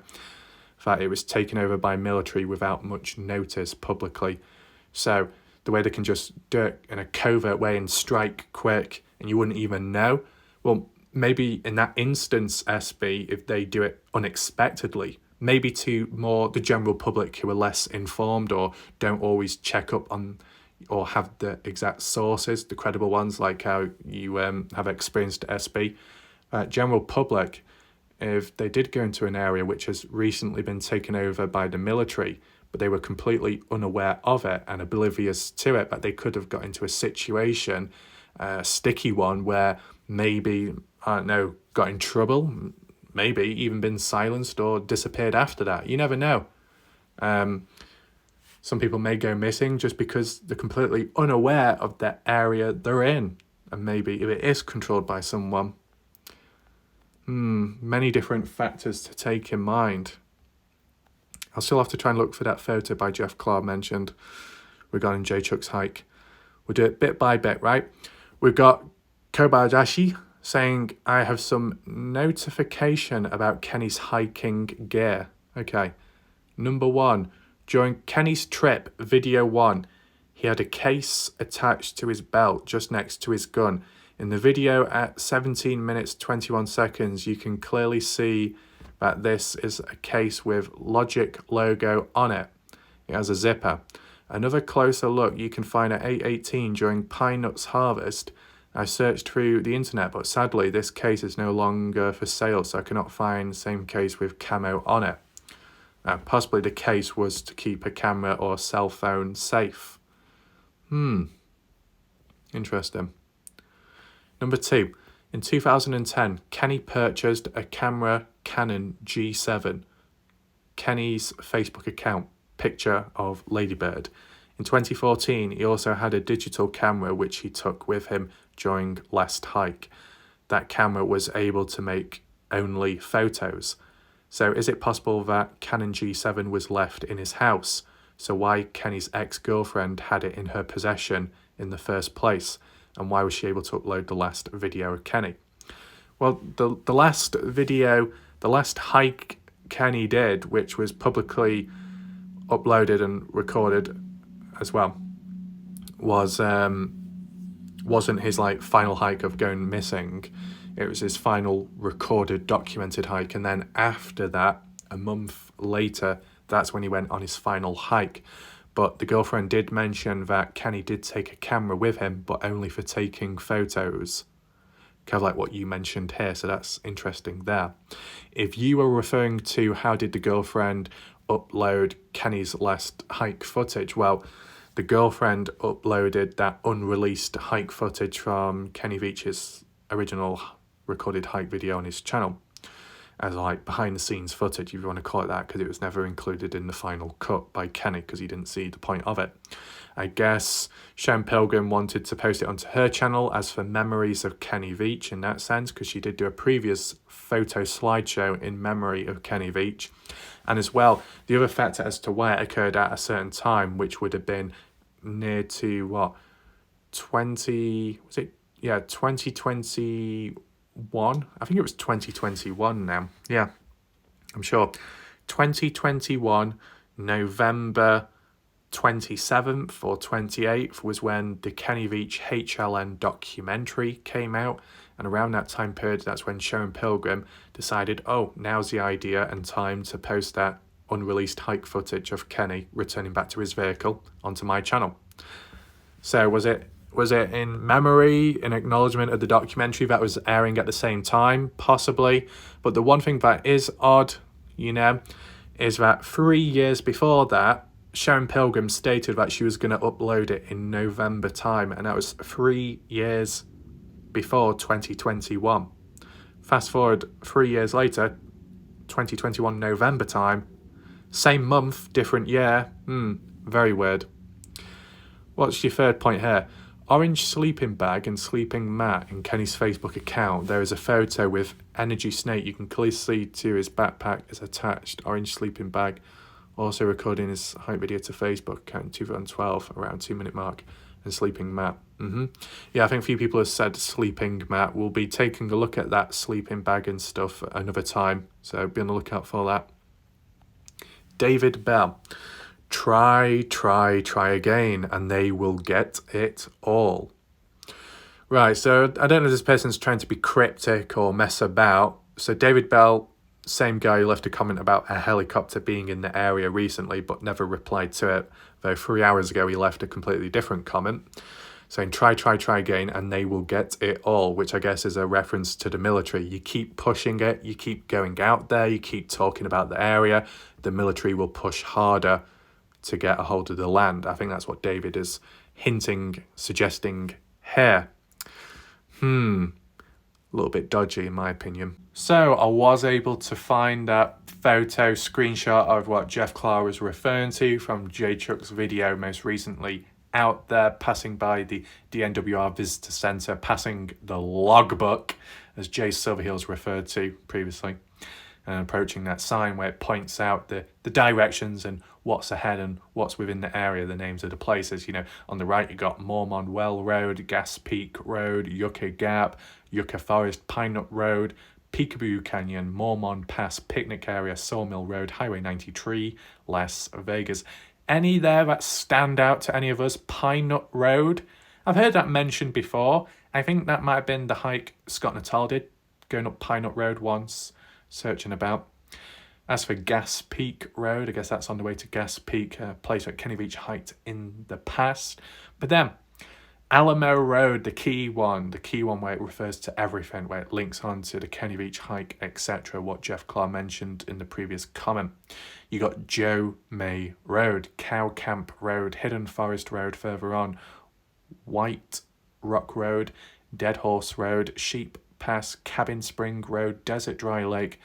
that it was taken over by military without much notice publicly. So the way they can just do it in a covert way and strike quick and you wouldn't even know. Well, maybe in that instance, SB, if they do it unexpectedly, maybe to more the general public who are less informed or don't always check up on or have the exact sources, the credible ones, like how you have experienced SB. General public, if they did go into an area which has recently been taken over by the military, but they were completely unaware of it and oblivious to it, but they could have got into a situation, a sticky one, where maybe, I don't know, got in trouble, maybe even been silenced or disappeared after that. You never know. Some people may go missing just because they're completely unaware of the area they're in. And maybe if it is controlled by someone, many different factors to take in mind. I'll still have to try and look for that photo by Jeff Clark mentioned regarding J Chuck's hike. We'll do it bit by bit, right? We've got Kobayashi saying, I have some notification about Kenny's hiking gear. Okay. Number 1, during Kenny's trip, video 1, he had a case attached to his belt just next to his gun. In the video at 17 minutes 21 seconds, you can clearly see that this is a case with Logic logo on it. It has a zipper. Another closer look you can find at 8:18 during pine nuts harvest. I searched through the internet, but sadly this case is no longer for sale, so I cannot find the same case with camo on it. Possibly the case was to keep a camera or cell phone safe. Interesting. Number 2. In 2010, Kenny purchased a camera Canon G7. Kenny's Facebook account, picture of Ladybird. In 2014, he also had a digital camera which he took with him during last hike. That camera was able to make only photos. So is it possible that Canon G7 was left in his house? So why Kenny's ex-girlfriend had it in her possession in the first place? And why was she able to upload the last video of Kenny? Well, the last video, the last hike Kenny did, which was publicly uploaded and recorded as well, wasn't his final hike of going missing. It was his final recorded, documented hike, and then after that, a month later, that's when he went on his final hike. But the girlfriend did mention that Kenny did take a camera with him, but only for taking photos. Kind of like what you mentioned here, so that's interesting there. If you were referring to how did the girlfriend upload Kenny's last hike footage, well, the girlfriend uploaded that unreleased hike footage from Kenny Veach's original recorded hike video on his channel as behind the scenes footage, if you want to call it that, because it was never included in the final cut by Kenny because he didn't see the point of it. I guess Sharon Pilgrim wanted to post it onto her channel as for memories of Kenny Veach in that sense, because she did do a previous photo slideshow in memory of Kenny Veach. And as well, the other factor as to why it occurred at a certain time, which would have been near to 2021? I think it was 2021 now. Yeah, I'm sure. 2021, November 27th or 28th was when the Kenny Veach HLN documentary came out. And around that time period, that's when Sharon Pilgrim decided, oh, now's the idea and time to post that unreleased hike footage of Kenny returning back to his vehicle onto my channel. So was it in memory, in acknowledgement of the documentary that was airing at the same time? Possibly. But the one thing that is odd, is that 3 years before that, Sharon Pilgrim stated that she was going to upload it in November time, and that was 3 years before 2021. Fast forward 3 years later, 2021 November time, same month, different year. Very weird. What's your third point here? Orange sleeping bag and sleeping mat in Kenny's Facebook account. There is a photo with Energy Snake. You can clearly see to his backpack is attached. Orange sleeping bag. Also recording his hike video to Facebook account in 2012, around 2 minute mark. And sleeping mat. Yeah, I think a few people have said sleeping mat. We'll be taking a look at that sleeping bag and stuff another time. So be on the lookout for that. David Bell. Try again, and they will get it all. Right, so I don't know if this person's trying to be cryptic or mess about. So David Bell, same guy who left a comment about a helicopter being in the area recently, but never replied to it. Though 3 hours ago, he left a completely different comment saying, try again, and they will get it all, which I guess is a reference to the military. You keep pushing it, you keep going out there, you keep talking about the area, the military will push harder to get a hold of the land. I think that's what David is hinting, suggesting here. A little bit dodgy in my opinion. So I was able to find that photo screenshot of what Jeff Clark was referring to from J Chuck's video most recently out there, passing by the DNWR Visitor Centre, passing the logbook, as Jay Silverheels referred to previously, and approaching that sign where it points out the directions and what's ahead and what's within the area, the names of the places. On the right you got Mormon Well Road, Gas Peak Road, Yucca Gap, Yucca Forest, Pine Nut Road, Peekaboo Canyon, Mormon Pass, Picnic Area, Sawmill Road, Highway 93, Las Vegas. Any there that stand out to any of us? Pine Nut Road? I've heard that mentioned before. I think that might have been the hike Scott Natal did, going up Pine Nut Road once, searching about. As for Gas Peak Road, I guess that's on the way to Gas Peak, a place that Kenny Veach hiked in the past. But then, Alamo Road, the key one where it refers to everything, where it links on to the Kenny Veach hike, etc., what Jeff Clark mentioned in the previous comment. You got Joe May Road, Cow Camp Road, Hidden Forest Road further on, White Rock Road, Dead Horse Road, Sheep Pass, Cabin Spring Road, Desert Dry Lake,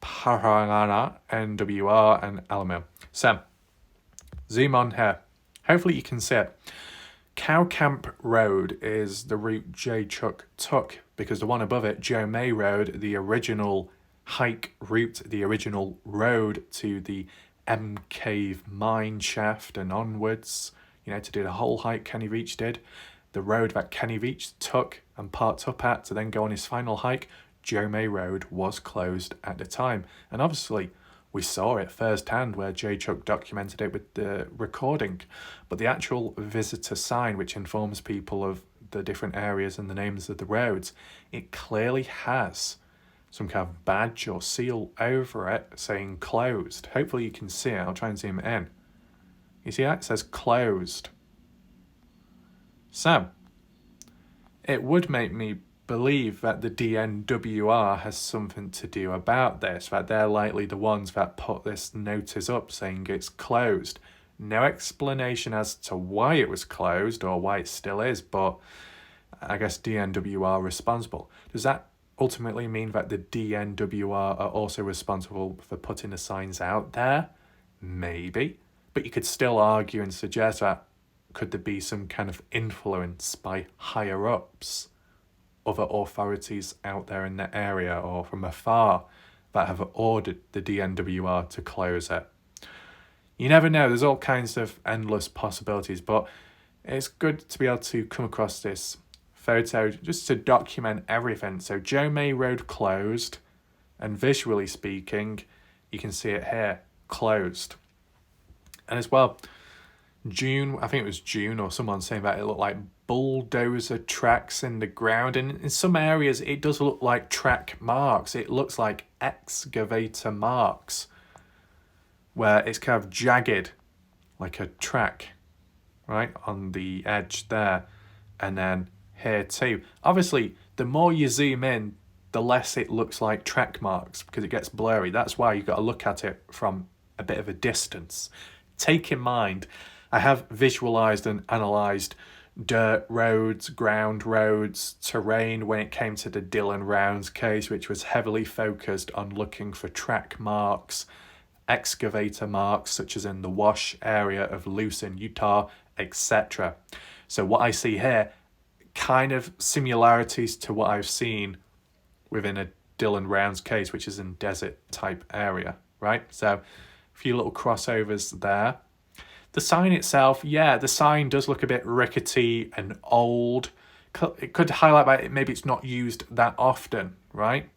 Parana, NWR, and Alamo. So, zoom on here. Hopefully you can see it. Cow Camp Road is the route J Chuck took, because the one above it, Joe May Road, the original hike route, the original road to the M Cave mine shaft and onwards, to do the whole hike Kenny Veach did. The road that Kenny Veach took and parked up at to then go on his final hike, Joe May Road, was closed at the time. And obviously, we saw it firsthand where J Chuck documented it with the recording. But the actual visitor sign, which informs people of the different areas and the names of the roads, it clearly has some kind of badge or seal over it saying closed. Hopefully you can see it. I'll try and zoom it in. You see that? It says closed. So, it would make me believe that the DNWR has something to do about this, that they're likely the ones that put this notice up saying it's closed. No explanation as to why it was closed or why it still is, but I guess DNWR are responsible. Does that ultimately mean that the DNWR are also responsible for putting the signs out there? Maybe. But you could still argue and suggest that could there be some kind of influence by higher-ups, other authorities out there in the area or from afar that have ordered the DNWR to close it? You never know. There's all kinds of endless possibilities, but it's good to be able to come across this photo just to document everything. So Joe May Road closed, and visually speaking, you can see it here, closed. And as well, I think it was June or someone saying that it looked like bulldozer tracks in the ground, and in some areas it does look like track marks. It looks like excavator marks where it's kind of jagged like a track right on the edge there, and then here too. Obviously the more you zoom in, the less it looks like track marks because it gets blurry. That's why you've got to look at it from a bit of a distance. Take in mind, I have visualized and analyzed dirt roads, ground roads, terrain when it came to the Dylan Rounds case, which was heavily focused on looking for track marks, excavator marks, such as in the Wash area of Lucin, Utah, etc. So what I see here, kind of similarities to what I've seen within a Dylan Rounds case, which is in desert type area, right? So a few little crossovers there. The sign itself, yeah, the sign does look a bit rickety and old. It could highlight that maybe it's not used that often, right?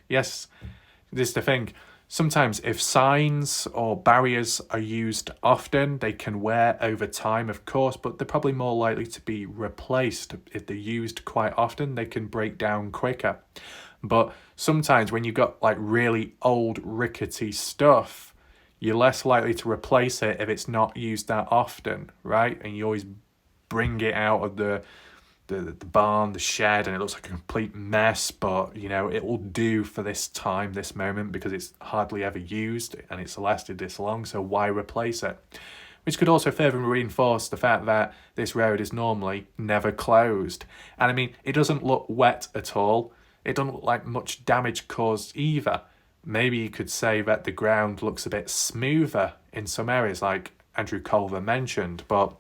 Yes, this is the thing. Sometimes if signs or barriers are used often, they can wear over time, of course, but they're probably more likely to be replaced. If they're used quite often, they can break down quicker. But sometimes when you've got like really old rickety stuff, you're less likely to replace it if it's not used that often, right? And you always bring it out of the barn, the shed, and it looks like a complete mess, but it will do for this time, this moment, because it's hardly ever used and it's lasted this long, so why replace it? Which could also further reinforce the fact that this road is normally never closed. And I mean, it doesn't look wet at all. It doesn't look like much damage caused either. Maybe you could say that the ground looks a bit smoother in some areas, like Andrew Culver mentioned, but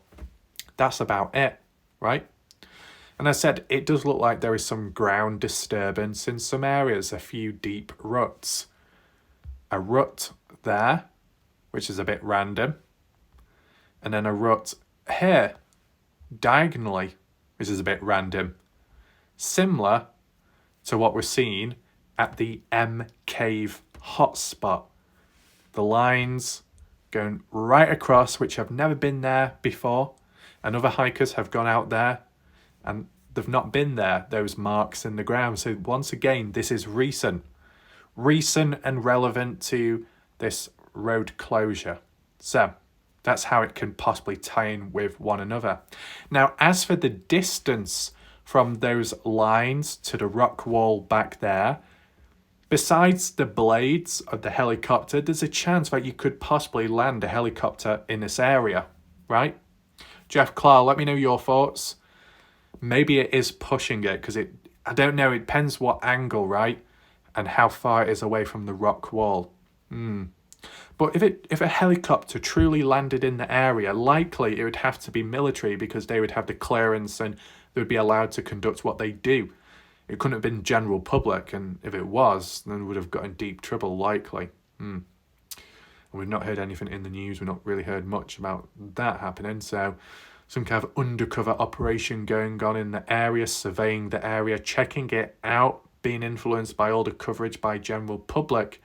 that's about it, right? And I said, it does look like there is some ground disturbance in some areas, a few deep ruts. A rut there, which is a bit random, and then a rut here, diagonally, which is a bit random. Similar to what we're seeing at the M Cave hotspot. The lines going right across, which have never been there before, and other hikers have gone out there, and they've not been there, those marks in the ground. So once again, this is recent and relevant to this road closure. So that's how it can possibly tie in with one another. Now, as for the distance from those lines to the rock wall back there, besides the blades of the helicopter, there's a chance that you could possibly land a helicopter in this area, right? Jeff Clark, let me know your thoughts. Maybe it is pushing it, because I don't know, it depends what angle, right? And how far it is away from the rock wall. But if a helicopter truly landed in the area, likely it would have to be military, because they would have the clearance and they would be allowed to conduct what they do. It couldn't have been general public, and if it was, then we would have got in deep trouble, likely. And we've not heard anything in the news. We've not really heard much about that happening. So some kind of undercover operation going on in the area, surveying the area, checking it out, being influenced by all the coverage by general public,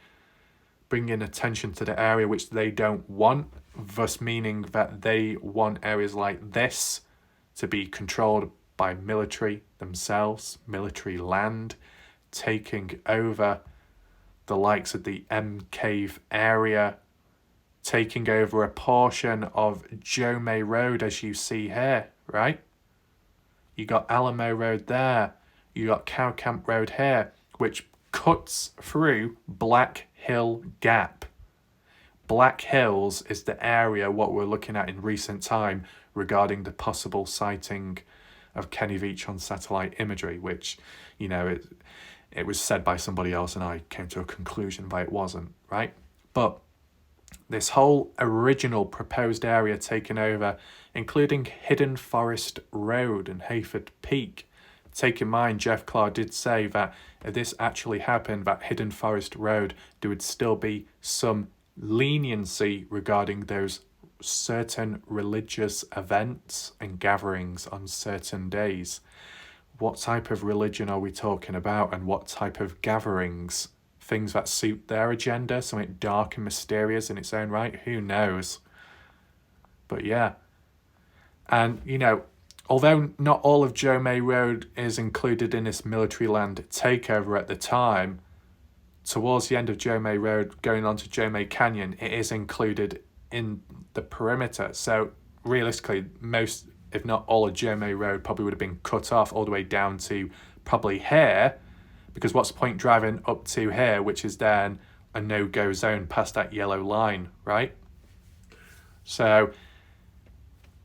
bringing attention to the area which they don't want, thus meaning that they want areas like this to be controlled by military themselves, military land, taking over the likes of the M Cave area, taking over a portion of Jomay Road, as you see here, right? You got Alamo Road there, you got Cow Camp Road here, which cuts through Black Hill Gap. Black Hills is the area what we're looking at in recent time regarding the possible sighting of Kenny Veach on satellite imagery, which, you know, it was said by somebody else and I came to a conclusion that it wasn't, right? But this whole original proposed area taken over, including Hidden Forest Road and Hayford Peak. Take in mind, Jeff Clark did say that if this actually happened, that Hidden Forest Road, there would still be some leniency regarding those certain religious events and gatherings on certain days. What type of religion are we talking about, and what type of gatherings? Things that suit their agenda, something dark and mysterious in its own right? Who knows? But yeah. And, you know, although not all of Jomay Road is included in this military land takeover at the time, towards the end of Jomay Road, going on to Jomay Canyon, it is included in the perimeter. So realistically, most, if not all of Jomay Road probably would have been cut off all the way down to probably here, because what's the point driving up to here, which is then a no-go zone past that yellow line, right? So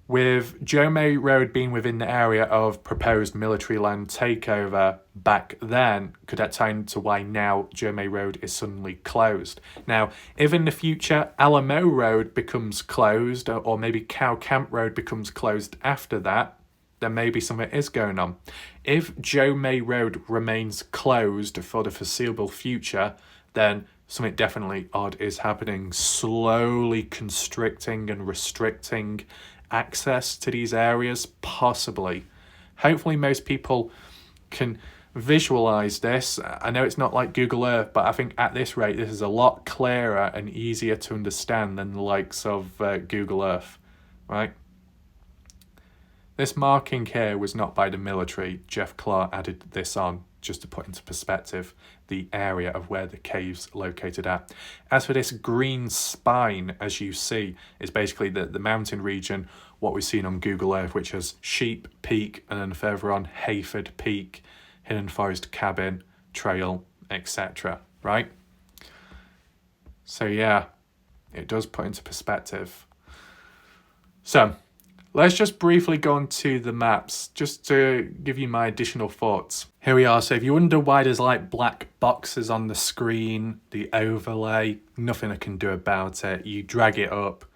with Jomay Road being within the area of proposed military land takeover back then, could that tie into why now Jomay Road is suddenly closed? Now, if in the future Alamo Road becomes closed, or maybe Cow Camp Road becomes closed after that, then maybe something is going on. If Jomay Road remains closed for the foreseeable future, then something definitely odd is happening, slowly constricting and restricting access to these areas, possibly. Hopefully most people can visualize this. I know it's not like Google Earth, but I think at this rate this is a lot clearer and easier to understand than the likes of Google Earth, right? This marking here was not by the military. Jeff Clark added this on just to put into perspective the area of where the cave's located at. As for this green spine, as you see, is basically the mountain region, what we've seen on Google Earth, which has Sheep Peak, and then further on Hayford Peak, Hidden Forest Cabin, Trail, etc. Right? So yeah, it does put into perspective. So let's just briefly go on to the maps, just to give you my additional thoughts. Here we are. So if you wonder why there's like black boxes on the screen, the overlay, nothing I can do about it. You drag it up,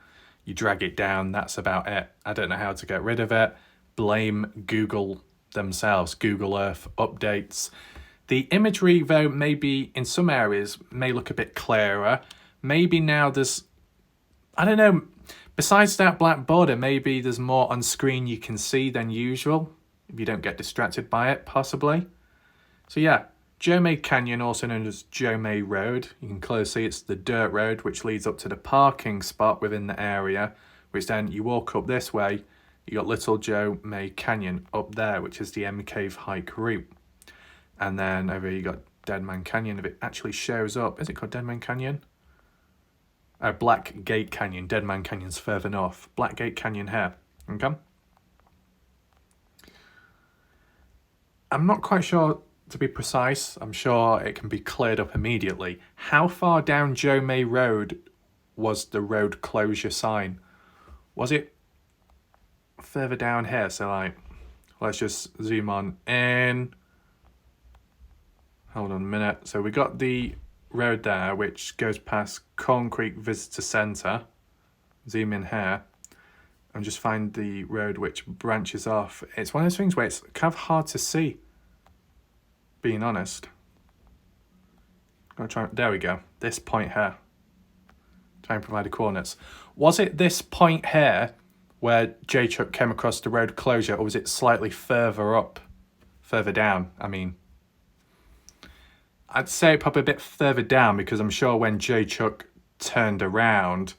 you drag it down, that's about it. I don't know how to get rid of it. Blame Google themselves, Google Earth updates. The imagery, though, maybe in some areas may look a bit clearer. Maybe now there's, I don't know, besides that black border, maybe there's more on screen you can see than usual, if you don't get distracted by it, possibly. So yeah, Jomay Canyon, also known as Jomay Road. You can clearly see it's the dirt road which leads up to the parking spot within the area, which then you walk up this way, You got Little Joe May Canyon up there, which is the M Cave hike route. And then over here you got Dead Man Canyon. If it actually shows up, is it called Dead Man Canyon? Black Gate Canyon. Dead Man Canyon's further north. Black Gate Canyon here. Okay. I'm not quite sure, to be precise. I'm sure it can be cleared up immediately. How far down Joe May Road was the road closure sign? Was it further down here? So like, let's just zoom on in. Hold on a minute. So we got the road there, which goes past Corn Creek Visitor Centre. Zoom in here and just find the road which branches off. It's one of those things where it's kind of hard to see, being honest. There we go. This point here. Try and provide the coordinates. Was it this point here where J Chuck came across the road closure, or was it slightly further up? Further down, I mean. I'd say probably a bit further down, because I'm sure when J Chuck turned around...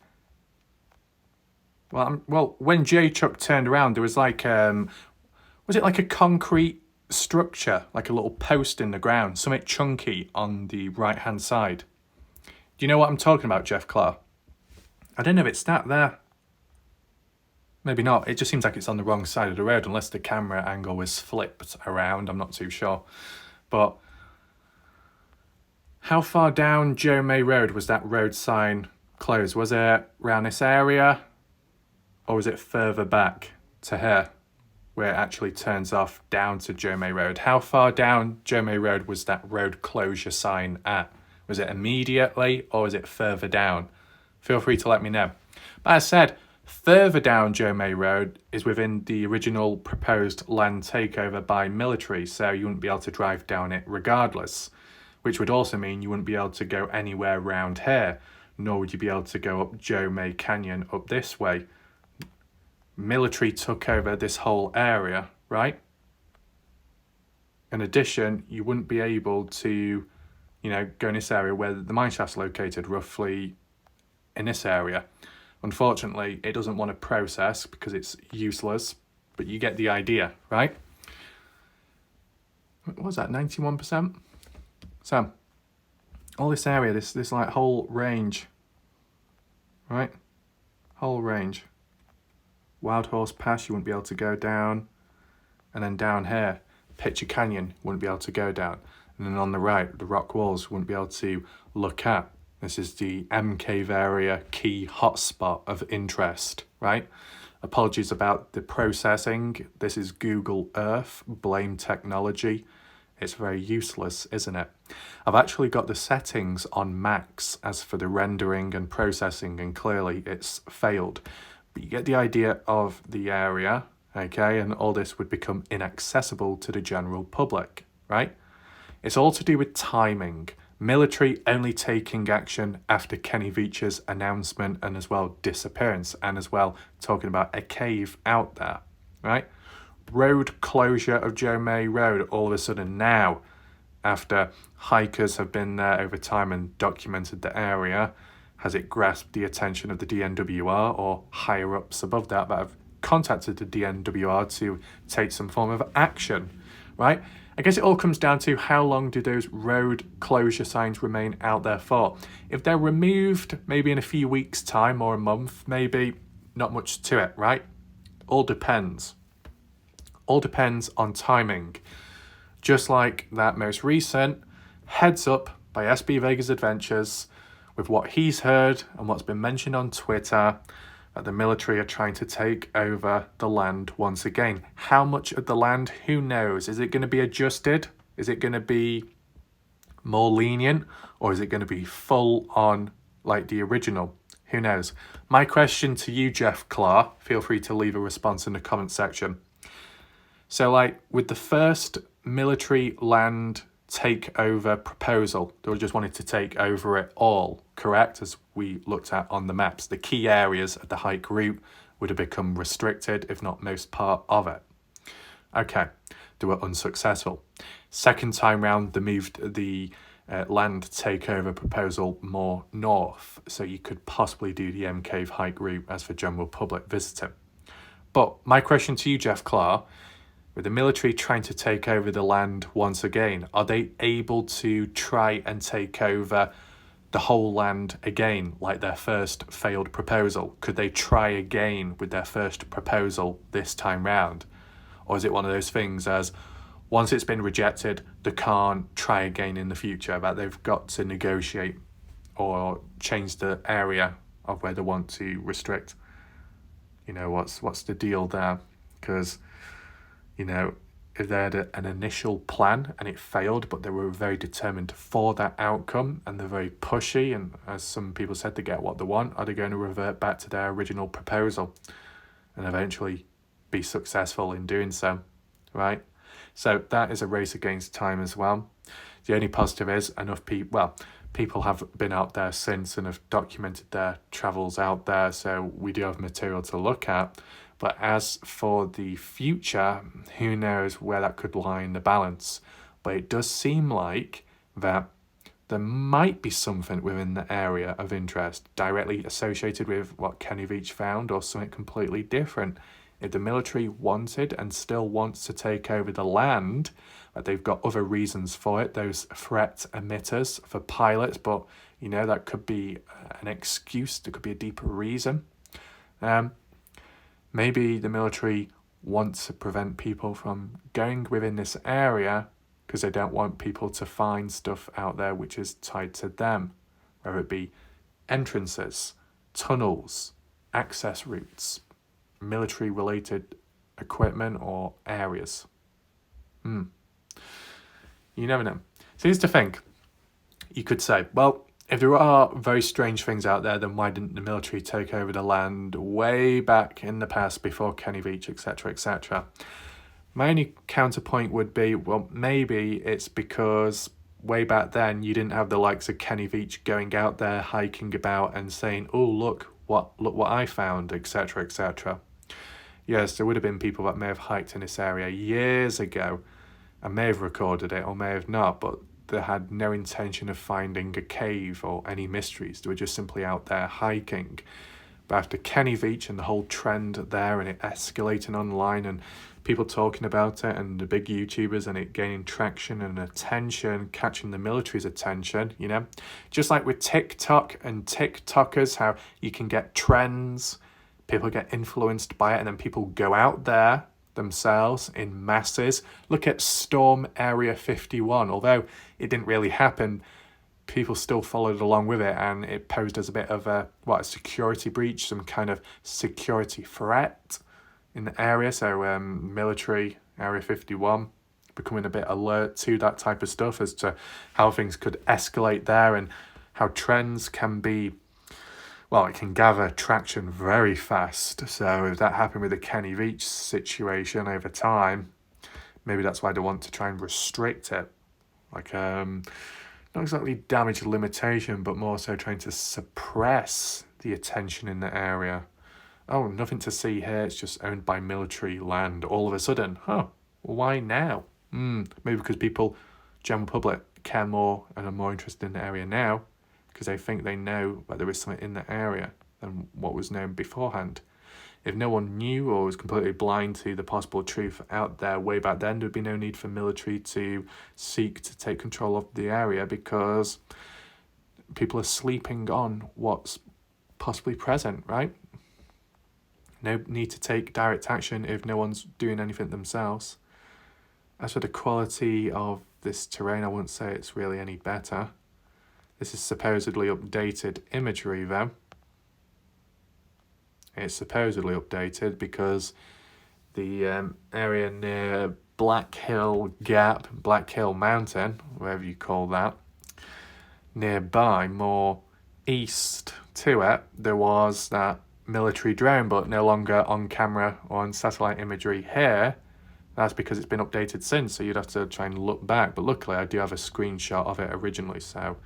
Well, when J Chuck turned around, there was like... was it like a concrete structure? Like a little post in the ground? Something chunky on the right-hand side. Do you know what I'm talking about, Jeff Clark? I don't know if it's that there. Maybe not. It just seems like it's on the wrong side of the road, unless the camera angle was flipped around. I'm not too sure. But... how far down Joe May Road was that road sign closed? Was it around this area? Or was it further back to here, where it actually turns off down to Joe May Road? How far down Joe May Road was that road closure sign at? Was it immediately, or was it further down? Feel free to let me know. But as I said, further down Joe May Road is within the original proposed land takeover by military, so you wouldn't be able to drive down it regardless. Which would also mean you wouldn't be able to go anywhere around here, nor would you be able to go up Joe May Canyon up this way. Military took over this whole area, right? In addition, you wouldn't be able to, go in this area where the mine shaft's located, roughly in this area. Unfortunately, it doesn't want to process because it's useless, but you get the idea, right? What was that, 91%? So, all this area, this like whole range, right? Whole range. Wild Horse Pass, you wouldn't be able to go down. And then down here, Pitcher Canyon, wouldn't be able to go down. And then on the right, the rock walls, wouldn't be able to look at. This is the M Cave area key hotspot of interest, right? Apologies about the processing. This is Google Earth, blame technology. It's very useless, isn't it? I've actually got the settings on max as for the rendering and processing, and clearly it's failed. But you get the idea of the area, okay? And all this would become inaccessible to the general public, right? It's all to do with timing. Military only taking action after Kenny Veach's announcement and as well disappearance, and as well talking about a cave out there, right? Road closure of Joe May Road all of a sudden now, after hikers have been there over time and documented the area. Has it grasped the attention of the DNWR or higher ups above that have contacted the DNWR to take some form of action, right? I guess it all comes down to how long do those road closure signs remain out there for? If they're removed maybe in a few weeks' time or a month, maybe not much to it, right? All depends. All depends on timing. Just like that most recent heads up by SB Vegas Adventures, with what he's heard and what's been mentioned on Twitter, that the military are trying to take over the land once again. How much of the land? Who knows? Is it going to be adjusted? Is it going to be more lenient? Or is it going to be full on like the original? Who knows? My question to you, Jeff Clark, feel free to leave a response in the comment section. So like with the first military land takeover proposal, they just wanted to take over it all, correct? As we looked at on the maps, the key areas of the hike route would have become restricted, if not most part of it. Okay, they were unsuccessful. Second time round, they moved the land takeover proposal more north, so you could possibly do the M Cave hike route as for general public visiting. But my question to you, Jeff Clark, with the military trying to take over the land once again, are they able to try and take over the whole land again, like their first failed proposal? Could they try again with their first proposal this time round? Or is it one of those things as once it's been rejected, they can't try again in the future, that they've got to negotiate or change the area of where they want to restrict? You know, what's the deal there? Because, you know, if they had an initial plan and it failed, but they were very determined for that outcome and they're very pushy, and as some people said, they get what they want, are they going to revert back to their original proposal and eventually be successful in doing so, right? So that is a race against time as well. The only positive is enough people have been out there since and have documented their travels out there, so we do have material to look at. But as for the future, who knows where that could lie in the balance. But it does seem like that there might be something within the area of interest directly associated with what Kenny Veach found, or something completely different. If the military wanted and still wants to take over the land, but they've got other reasons for it, those threat emitters for pilots, but you know, that could be an excuse, there could be a deeper reason. Maybe the military wants to prevent people from going within this area because they don't want people to find stuff out there which is tied to them, whether it be entrances, tunnels, access routes, military-related equipment or areas. You never know. So here's the thing. You could say, well, if there are very strange things out there, then why didn't the military take over the land way back in the past before Kenny Veach, etc., etc.? My only counterpoint would be, well, maybe it's because way back then you didn't have the likes of Kenny Veach going out there hiking about and saying, oh, look what I found, etc., etc. Yes, there would have been people that may have hiked in this area years ago and may have recorded it or may have not, but they had no intention of finding a cave or any mysteries. They were just simply out there hiking. But after Kenny Veach and the whole trend there and it escalating online and people talking about it and the big YouTubers and it gaining traction and attention, catching the military's attention, you know, just like with TikTok and TikTokers, how you can get trends, people get influenced by it, and then people go out there themselves in masses. Look at Storm Area 51. Although it didn't really happen, people still followed along with it, and it posed as a bit of a security breach, some kind of security threat in the area. So military Area 51 becoming a bit alert to that type of stuff as to how things could escalate there and how trends can be, well, it can gather traction very fast. So if that happened with the Kenny Veach situation over time, maybe that's why they want to try and restrict it. Like, not exactly damage limitation, but more so trying to suppress the attention in the area. Oh, nothing to see here, it's just owned by military land. All of a sudden, why now? Maybe because people, general public, care more and are more interested in the area now because they think they know that there is something in the area than what was known beforehand. If no one knew or was completely blind to the possible truth out there way back then, there would be no need for military to seek to take control of the area because people are sleeping on what's possibly present, right? No need to take direct action if no one's doing anything themselves. As for the quality of this terrain, I wouldn't say it's really any better. This is supposedly updated imagery though. It's supposedly updated because the area near Black Hill Gap, Black Hill Mountain, whatever you call that, nearby, more east to it, there was that military drone, but no longer on camera or on satellite imagery here. That's because it's been updated since, so you'd have to try and look back. But luckily, I do have a screenshot of it originally, so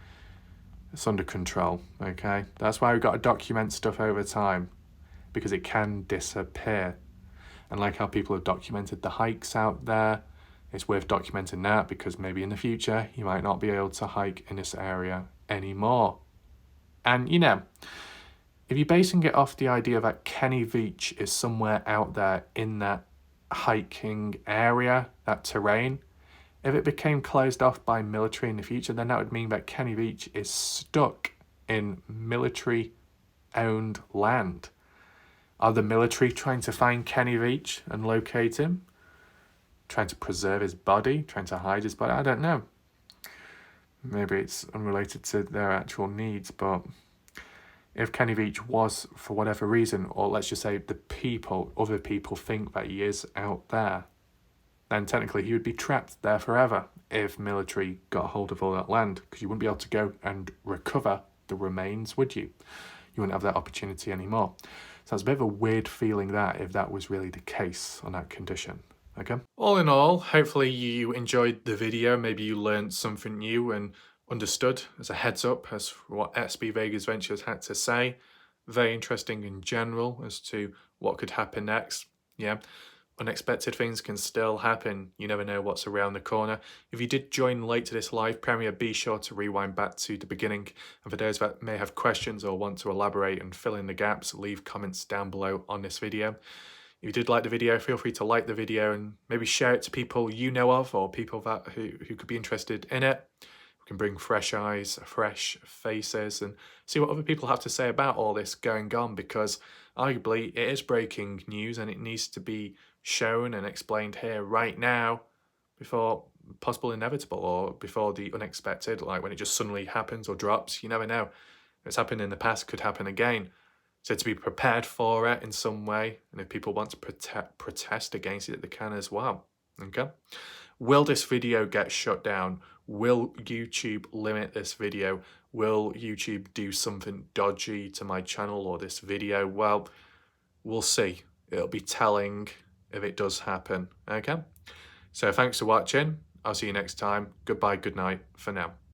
it's under control, okay? That's why we've got to document stuff over time, because it can disappear. And like how people have documented the hikes out there, it's worth documenting that because maybe in the future, you might not be able to hike in this area anymore. And, you know, If you're basing it off the idea that Kenny Veach is somewhere out there in that hiking area, that terrain, if it became closed off by military in the future, then that would mean that Kenny Veach is stuck in military-owned land. Are the military trying to find Kenny Veach and locate him? Trying to preserve his body? Trying to hide his body? I don't know. Maybe it's unrelated to their actual needs, but if Kenny Veach was, for whatever reason, or let's just say other people think that he is out there, then technically he would be trapped there forever if military got hold of all that land, because you wouldn't be able to go and recover the remains, would you? You wouldn't have that opportunity anymore. So it's a bit of a weird feeling that if that was really the case on that condition. Okay. All in all, hopefully you enjoyed the video. Maybe you learned something new and understood as a heads up as what SB Vegas Ventures had to say. Very interesting in general as to what could happen next. Yeah, unexpected things can still happen. You never know what's around the corner. If you did join late to this live premiere, be sure to rewind back to the beginning. And for those that may have questions or want to elaborate and fill in the gaps, leave comments down below on this video. If you did like the video, feel free to like the video and maybe share it to people you know of or people that who could be interested in it. We can bring fresh eyes, fresh faces and see what other people have to say about all this going on, because arguably it is breaking news and it needs to be shown and explained here right now before possible inevitable or before the unexpected, like when it just suddenly happens or drops. You never know. It's happened in the past, could happen again. So to be prepared for it in some way, and if people want to protest against it, they can as well. Okay. Will this video get shut down? Will YouTube limit this video? Will YouTube do something dodgy to my channel or this video? Well, we'll see. It'll be telling if it does happen. Okay. So thanks for watching. I'll see you next time. Goodbye, good night for now.